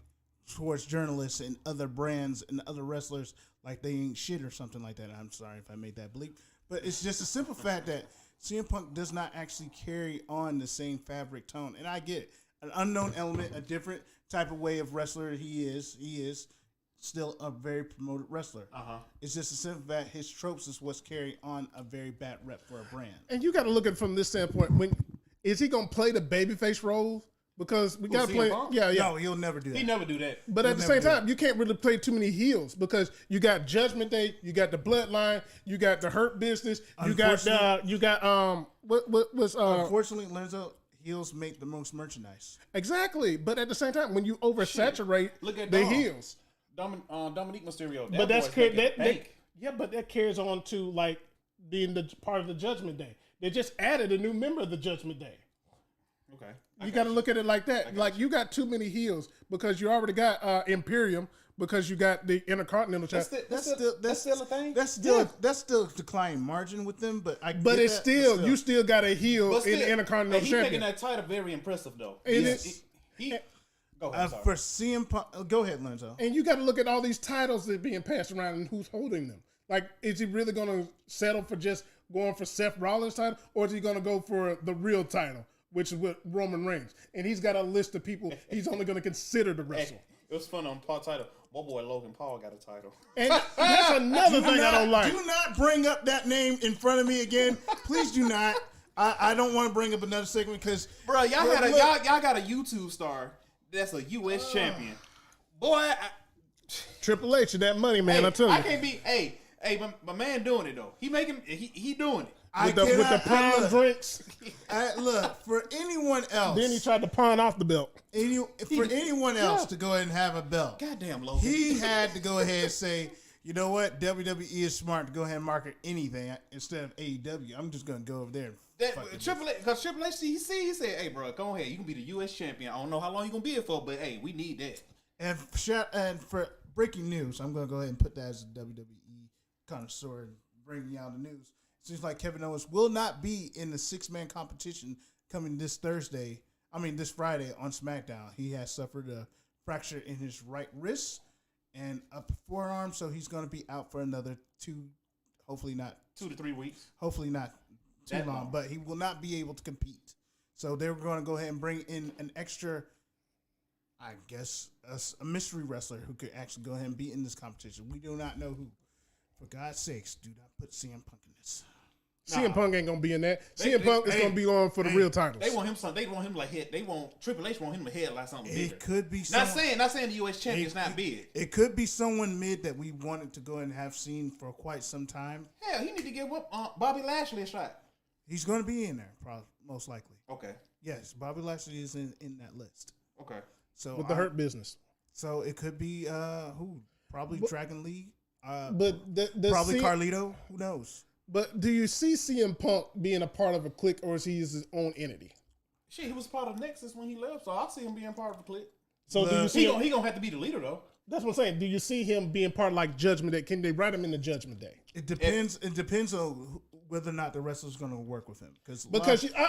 towards journalists and other brands and other wrestlers like they ain't shit or something like that? I'm sorry if I made that bleep, but it's just a simple fact that CM Punk does not actually carry on the same fabric tone. And I get it. An unknown element, a different type of way of wrestler he is still a very promoted wrestler. It's just a simple fact his tropes is what's carrying on a very bad rep for a brand. And you got to look at it from this standpoint. When is he gonna play the babyface role? Because we got to CM play. Punk? Yeah. No, he'll never do that. He never do that. But at the He'll same never do time, you can't really play too many heels because you got Judgment Day, you got the Bloodline, you got the Hurt Business, you got what was Unfortunately, Lenzo, heels make the most merchandise. exactly. But at the same time, when you oversaturate Look at the Dom. heels, Dominique Mysterio. but that's boy's making that bank. yeah, but that carries on to like being the part of the Judgment Day. They just added a new member of the Judgment Day. Okay. You got to look at it like that. Like you got too many heels because you already got Imperium because you got the Intercontinental title. That's still a thing. That's still declining margin with them, but But it's still you still got a heel But in the still, Intercontinental he's making Champion. that title very impressive though. And He- go ahead. Sorry. for CM Punk. Go ahead, Lenzo. And you got to look at all these titles that are being passed around and who's holding them. Like, is he really going to settle for just going for Seth Rollins' title, or is he going to go for the real title, which is with Roman Reigns? And he's got a list of people he's only going to consider to wrestle. It was fun on Paul title. My boy Logan Paul got a title. And that's another thing I don't like. Do not bring up that name in front of me again. Please do not. I don't want to bring up another segment because, Bro, y'all Bro, got a look. y'all got a YouTube star that's a U.S. champion. Boy, Triple H and that money, man. hey, I tell you, I can't be. Hey, my man doing it though. He making he doing it. with the pawn look, drinks. look, for anyone else, Then he tried to pawn off the belt. for anyone else to go ahead and have a belt, Goddamn, Logan. he had to go ahead and say, you know what, WWE is smart to go ahead and market anything instead of AEW. I'm just going to go over there and fucking Triple H, because Triple H, he said, "Hey, bro, go ahead. You can be the U.S. champion. I don't know how long you gonna be here for, but hey, we need that." And for breaking news. I'm going to go ahead and put that as a WWE connoisseur and bring you out the news. It seems like Kevin Owens will not be in the 6-man competition coming this Friday on SmackDown. He has suffered a fracture in his right wrist and upper forearm, so he's going to be out for another 2 to 3 weeks. Hopefully not too That long, long. but he will not be able to compete. So they're going to go ahead and bring in an extra, I guess, a mystery wrestler who could actually go ahead and be in this competition. We do not know who. For God's sakes, do not put CM Punk in this. CM Punk ain't gonna be in that. They- CM Punk is they- gonna be on for the real titles. They want him something. They want him like hit. They want Triple H want him to head like something bigger. It could be Not saying the U.S. champion's not big. It could be someone mid that we wanted to go and have seen for quite some time. Hell, he need to give up Bobby Lashley a shot. He's going to be in there, probably, most likely. Okay. Yes, Bobby Lashley is in that list. Okay. So with the Hurt Business. So it could be who? Probably Dragon Lee. But Probably Carlito. Who knows? But do you see CM Punk being a part of a clique, or is he his own entity? Shit, he was part of Nexus when he left, so I see him being part of the clique. So do you see? He gonna have to be the leader though. That's what I'm saying. Do you see him being part of like Judgment Day? Can they write him in the Judgment Day? It depends. It depends on whether or not the wrestler's going to work with him. Because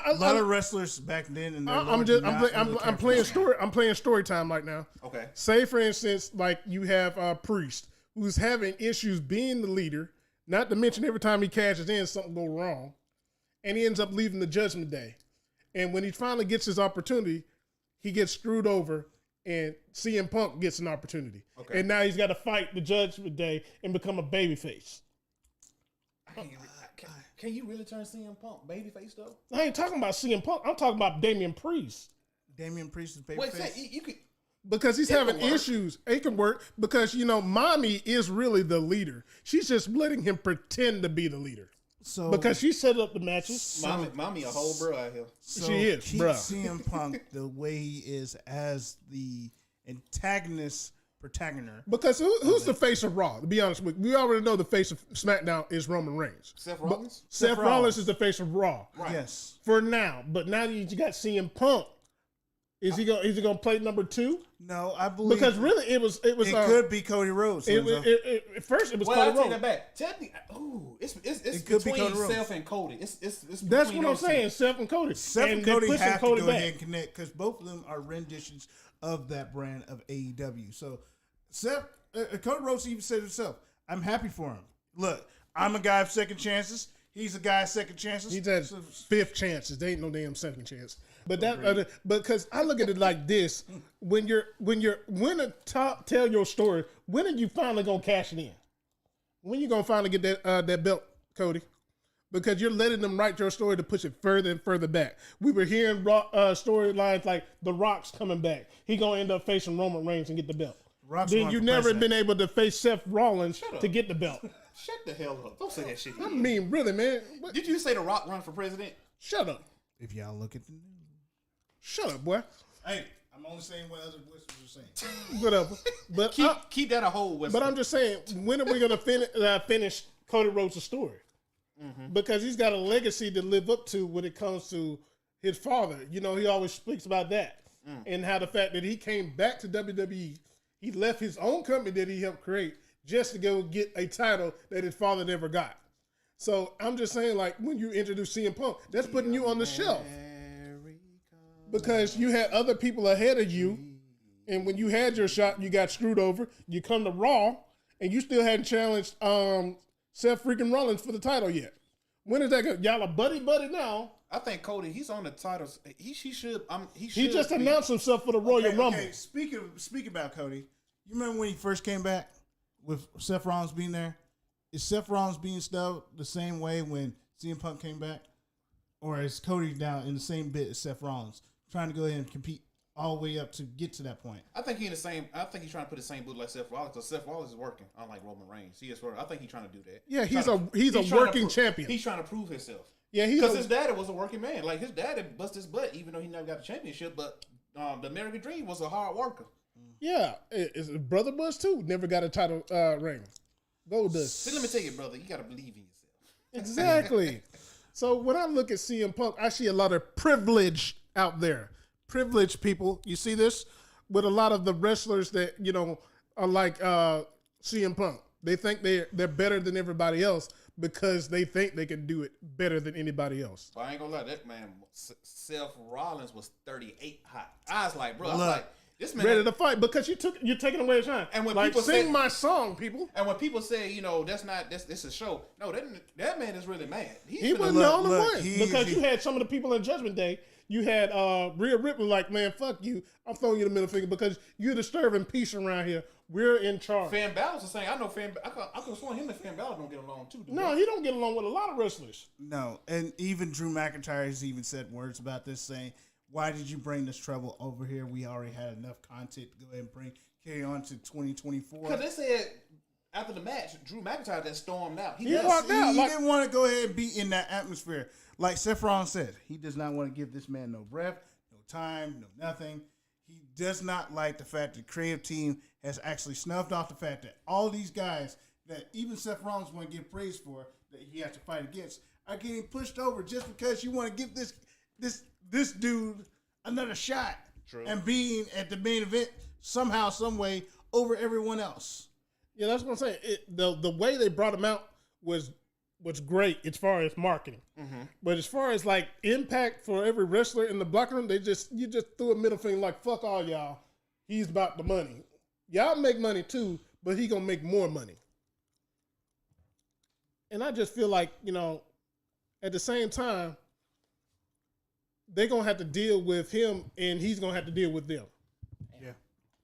a lot of wrestlers back then, and I'm playing story. I'm playing story time right now. Okay. Say for instance, like you have Priest, who's having issues being the leader. Not to mention every time he cashes in, something go wrong, and he ends up leaving the Judgment Day. And when he finally gets his opportunity, he gets screwed over, and CM Punk gets an opportunity. Okay. And now he's got to fight the Judgment Day and become a babyface. Can you really turn CM Punk babyface though? I ain't talking about CM Punk. I'm talking about Damian Priest. Damian Priest is Wait, babyface. you could. Because he's having issues. It can work because, Mommy is really the leader. She's just letting him pretend to be the leader. So Because she set up the matches. Mommy a whole bro out here. so she is, keep bruh. CM Punk the way he is as the protagonist. Because who's the face of Raw? To be honest with you, we already know the face of SmackDown is Roman Reigns. Seth Rollins? Seth Rollins is the face of Raw. Right. Yes. For now. But now that you got CM Punk, is he gonna play number 2? No, I believe Because really it could be Cody Rhodes. Lorenzo. At first it was Well, I Cody take Rhodes. that back. Technically, it's could be between Cody Rhodes. Seth and Cody. It's That's between what I'm those two. saying. Seth and Cody. Seth and they're Cody pushing have Cody to go back. ahead and connect because both of them are renditions of that brand of AEW. So Cody Rhodes even said himself, "I'm happy for him. Look, I'm a guy of second chances. He's a guy of second chances. He's had So- 5th chances. There ain't no damn second chance. But because I look at it like this: when to tell your story, when are you finally gonna cash it in? When you gonna finally get that belt, Cody? Because you're letting them write your story to push it further and further back. We were hearing storylines like The Rock's coming back. He gonna end up facing Roman Reigns and get the belt. Rock's Then going you for never president. been able to face Seth Rollins up. to get the belt. Shut the hell up! Don't say that shit. I mean, really, man. Did you say The Rock run for president? Shut up. If y'all look at the news, Shut up, boy. hey, I'm only saying what other whispers are saying. Whatever. But Keep that a whole. But I'm just saying, when are we going to finish Cody Rhodes' story? Because he's got a legacy to live up to when it comes to his father. He always speaks about that. And how the fact that he came back to WWE, he left his own company that he helped create just to go get a title that his father never got. So I'm just saying, like, when you introduce CM Punk, that's putting you on the shelf. Because you had other people ahead of you, and when you had your shot, you got screwed over. You come to Raw, and you still hadn't challenged Seth freaking Rollins for the title yet. When is that going? Y'all are buddy now. I think Cody. He's on the titles. He should. He just announced himself for the Royal Rumble. Okay, speaking about Cody, you remember when he first came back with Seth Rollins being there? Is Seth Rollins being stubbed the same way when CM Punk came back? Or is Cody now in the same bit as Seth Rollins, trying to go ahead and compete all the way up to get to that point? I think he's trying to put the same boot like Seth Rollins because Seth Rollins is working, unlike Roman Reigns. He is working. I think he's trying to do that. Yeah, he's trying a working to champion. He's trying to prove himself. Yeah, because his daddy was a working man. Like his daddy busted his butt, even though he never got a championship. But the American Dream was a hard worker. Yeah, his brother was too. Never got a title ring. Goldust. See, let me tell you, brother, you got to believe in yourself. Exactly. So when I look at CM Punk, I see a lot of privilege out there. Privileged people. You see this with a lot of the wrestlers that are like CM Punk. They think they're better than everybody else because they think they can do it better than anybody else. But I ain't gonna lie, that man, Seth Rollins was 38 hot. I was like, bro, I was Look, like, this man Ready to fight because you're taking away his shine. And when like, people sing say- my song, people. And when people say, you know, that's not this is a show. No, that man is really mad. He finna- wasn't the only look, one he- because you had some of the people in Judgment Day. You had Rhea Ripley like, man, fuck you. I'm throwing you the middle finger because you're disturbing peace around here. We're in charge. Finn Balor's the same. I know I could swear him and Finn Balor don't get along too. No, he don't get along with a lot of wrestlers. No, and even Drew McIntyre has even said words about this, saying, "Why did you bring this trouble over here? We already had enough content to go ahead and carry on to 2024." Because they said after the match, Drew McIntyre just stormed out. He walked out. He Like, didn't want to go ahead and be in that atmosphere. Like Seth Rollins said, he does not want to give this man no breath, no time, no nothing. He does not like the fact that the creative team has actually snuffed off the fact that all these guys that even Seth Rollins want to give praise for, that he has to fight against, are getting pushed over just because you want to give this dude another shot. True. And being at the main event somehow, some way over everyone else. yeah, that's what I'm saying. The way they brought him out was great as far as marketing. But as far as like impact for every wrestler in the locker room, you just threw a middle finger like, fuck all y'all. He's about the money. Y'all make money too, but he gonna make more money. And I just feel like, you know, at the same time, they're gonna have to deal with him and he's gonna have to deal with them. Yeah.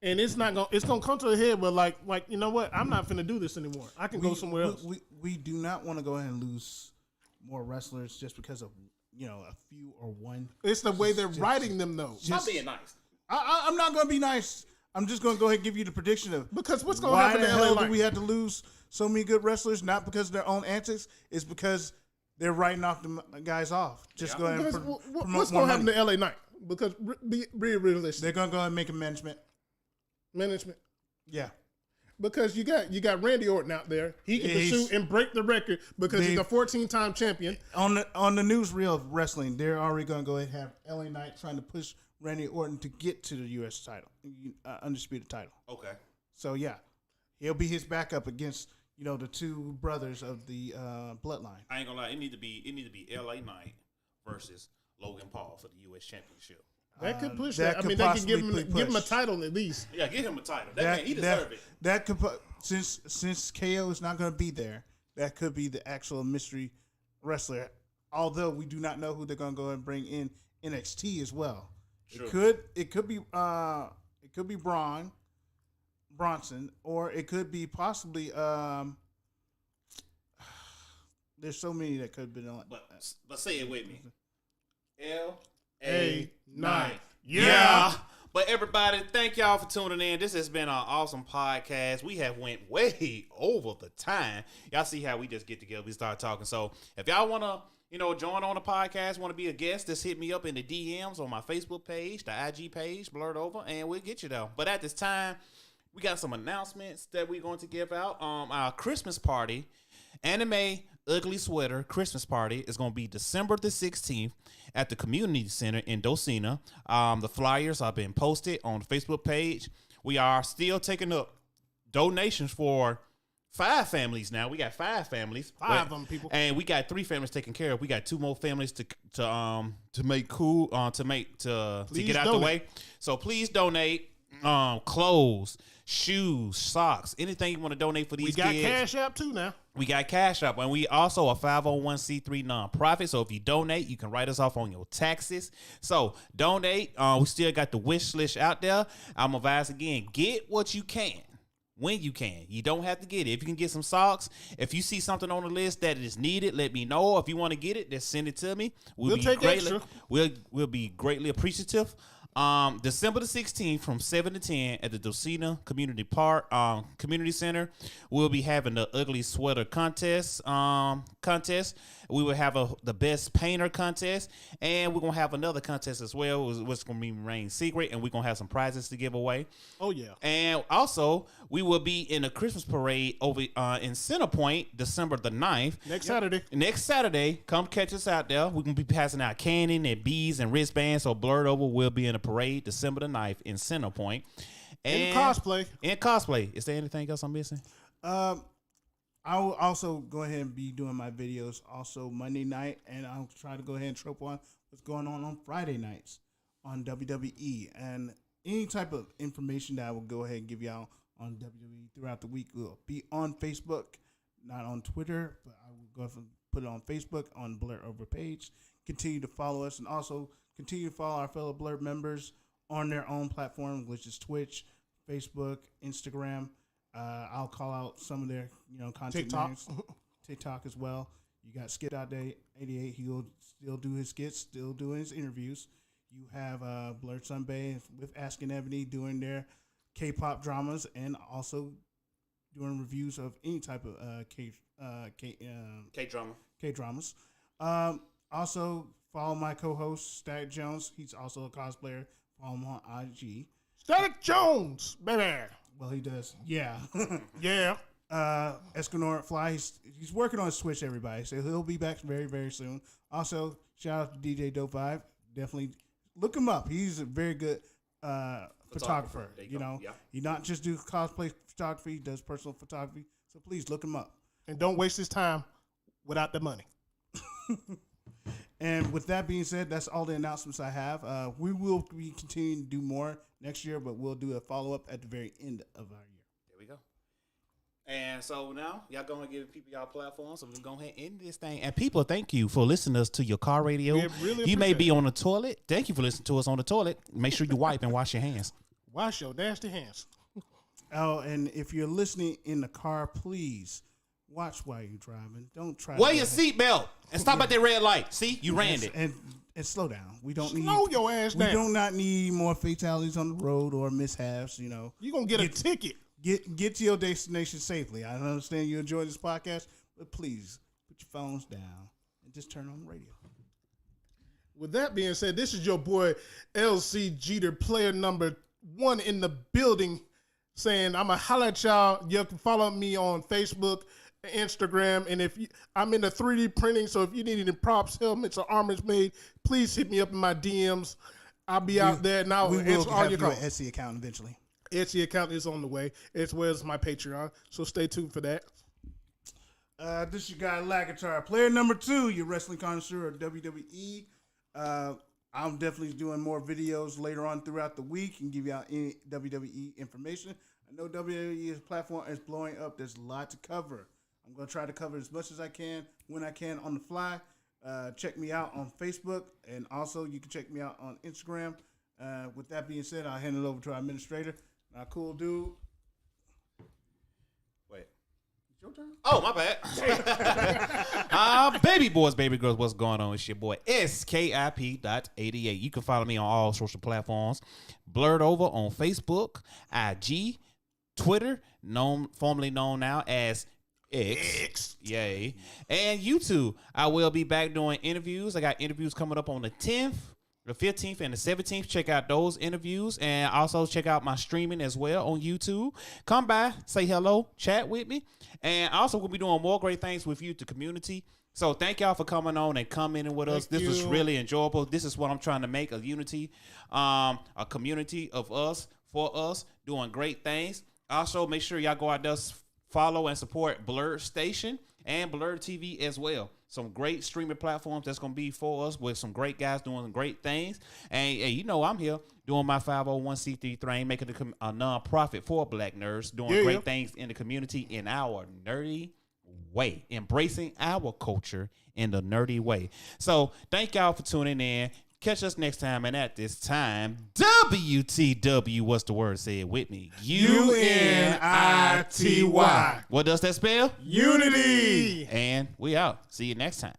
And it's gonna come to a head where like, you know what, I'm not finna do this anymore. I can go somewhere else. We do not want to go ahead and lose more wrestlers just because of, you know, a few or one. It's the way they're writing them though. Stop being nice. I'm not going to be nice. I'm just going to go ahead and give you the prediction of Because what's gonna why happen the to hell LA do Knight? we have to lose so many good wrestlers? Not because of their own antics. It's because they're writing off the guys off. Just go ahead and Because promote what's more gonna happen money. to LA Knight? Because be realistic, They're going to go ahead and make a management. Yeah. Because you got Randy Orton out there. He can He's- pursue and break the record because he's a 14-time champion. On the newsreel of wrestling, they're already going to go ahead and have LA Knight trying to push Randy Orton to get to the U.S. title, undisputed title. Okay. So yeah, he'll be his backup against, you know, the two brothers of the bloodline. I ain't gonna lie. It need to be LA Knight versus Logan Paul for the U.S. Championship. That could push that that. I could mean, they can possibly give him a push. title at least. Yeah, give him a title. That man, he deserve it. That could since KO is not going to be there, that could be the actual mystery wrestler. Although we do not know who they're going to go and bring in NXT as well. Sure. It could be Bronson, or it could be possibly there's so many that could have been on. But say it with me. A Knight. Yeah. But everybody, thank y'all for tuning in. This has been an awesome podcast. We have went way over the time. Y'all see how we just get together. We start talking. So if y'all want to, you know, join on the podcast, want to be a guest, just hit me up in the DMs on my Facebook page, the IG page, Blurred Over, and we'll get you there. But at this time, we got some announcements that we're going to give out. Our Christmas party, Anime Ugly Sweater Christmas party, is going to be December the 16th at the Community Center in Docena. The flyers have been posted on the Facebook page. We are still taking up donations for 5 families now. We got 5 families. 5 of them, people. And we got 3 families taken care of. We got 2 more families to make cool to get out the donate. way. So please donate. Clothes, shoes, socks, anything you want to donate for these We got kids. Cash App too now. We got Cash App, and we also a 501c3 nonprofit. So if you donate, you can write us off on your taxes. So donate. We still got the wish list out there. I'm advise again, get what you can. When you can. You don't have to get it. If you can get some socks, if you see something on the list that is needed, let me know. If you want to get it, just send it to me. We'll be take greatly, extra. We'll be greatly appreciative. December the 16th from 7 to 10 at the Docena Community Center. We'll be having the Ugly Sweater contest. We will have the best painter contest, and we're gonna have another contest as well, which gonna be remain secret, and we're gonna have some prizes to give away. Oh yeah. And also, we will be in a Christmas parade over in Centerpoint, December the 9th. Next Saturday, come catch us out there. We're going to be passing out candy and beads and wristbands. So Blurred Over will be in a parade December the 9th in Centerpoint. And cosplay. And cosplay. Is there anything else I'm missing? I will also go ahead and be doing my videos also Monday night, and I'll try to go ahead and trope on what's going on Friday nights on WWE. And any type of information that I will go ahead and give y'all on WWE throughout the week will be on Facebook, not on Twitter, but I will go ahead and put it on Facebook on Blur Over page. Continue to follow us, and also continue to follow our fellow Blur members on their own platform, which is Twitch, Facebook, Instagram. I'll call out some of their content TikTok. names. TikTok as well. You got Skit.88. He will still do his skits, still doing his interviews. You have Blurred Sunday with Asking Ebony doing their K-pop dramas and also doing reviews of any type of K-drama. K-dramas. Also, follow my co-host, Static Jones. He's also a cosplayer. Follow him on IG. Static Jones, baby. Well, he does. Yeah. Yeah. Escanor Fly, he's working on Switch, everybody. So he'll be back very, very soon. Also, shout out to DJ Dope Vibe. Definitely look him up. He's a very good photographer. Yeah. He not just do cosplay photography, he does personal photography. So please look him up. And don't waste his time without the money. And with that being said, that's all the announcements I have. We will be continuing to do more next year, but we'll do a follow-up at the very end of our year. There we go. And so now, y'all going to give people y'all platforms, so we're going to go ahead and end this thing. And people, thank you for listening to your car radio. We really You may appreciate be on the toilet. Thank you for listening to us on the toilet. Make sure you wipe and wash your hands. Wash your nasty hands. Oh, and if you're listening in the car, please watch while you're driving. Don't try Wear to your seatbelt and stop at that red light. See, you ran it. and slow down. We don't Slow need your ass we down. do not need more fatalities on the road or mishaps. You're going to get a ticket. Get to your destination safely. I understand you enjoy this podcast, but please put your phones down and just turn on the radio. With that being said, this is your boy LC Jeter, player number 1 in the building, saying I'm going to holler at y'all. You can follow me on Facebook, Instagram, and I'm in the 3D printing, so if you need any props, helmets, or armors made, please hit me up in my DMs. I'll be out there, and I'll We will answer all have your you an calls. Etsy account eventually. Etsy account is on the way, as well as my Patreon, so stay tuned for that. This is your guy Lagatar, player number 2, your wrestling connoisseur of WWE. I'm definitely doing more videos later on throughout the week and give you out any WWE information. I know WWE's platform is blowing up. There's a lot to cover. I'm going to try to cover as much as I can when I can on the fly. Check me out on Facebook, and also you can check me out on Instagram. With that being said, I'll hand it over to our administrator. Our cool dude. Wait. It's your turn. Oh, my bad. Baby boys, baby girls, what's going on? It's your boy SKIP.88. You can follow me on all social platforms. Blurred Over on Facebook, IG, Twitter, formerly known now as X. Yay. And YouTube. I will be back doing interviews. I got interviews coming up on the 10th. The 15th and the 17th, check out those interviews, and also check out my streaming as well on YouTube. Come by, say hello, chat with me, and also we'll be doing more great things with you, the community. So thank y'all for coming on and commenting with us. This was really enjoyable. This is what I'm trying to make, a unity, a community of us, for us, doing great things. Also, make sure y'all go out there, follow and support Blurred Station and Blurred TV as well. Some great streaming platforms that's going to be for us with some great guys doing great things. And I'm here doing my 501c3 thing, making a non-profit for black nerds, doing great things in the community in our nerdy way, embracing our culture in the nerdy way. So thank y'all for tuning in. Catch us next time, and at this time, WTW, what's the word? Say it with me. UNITY. What does that spell? Unity. And we out. See you next time.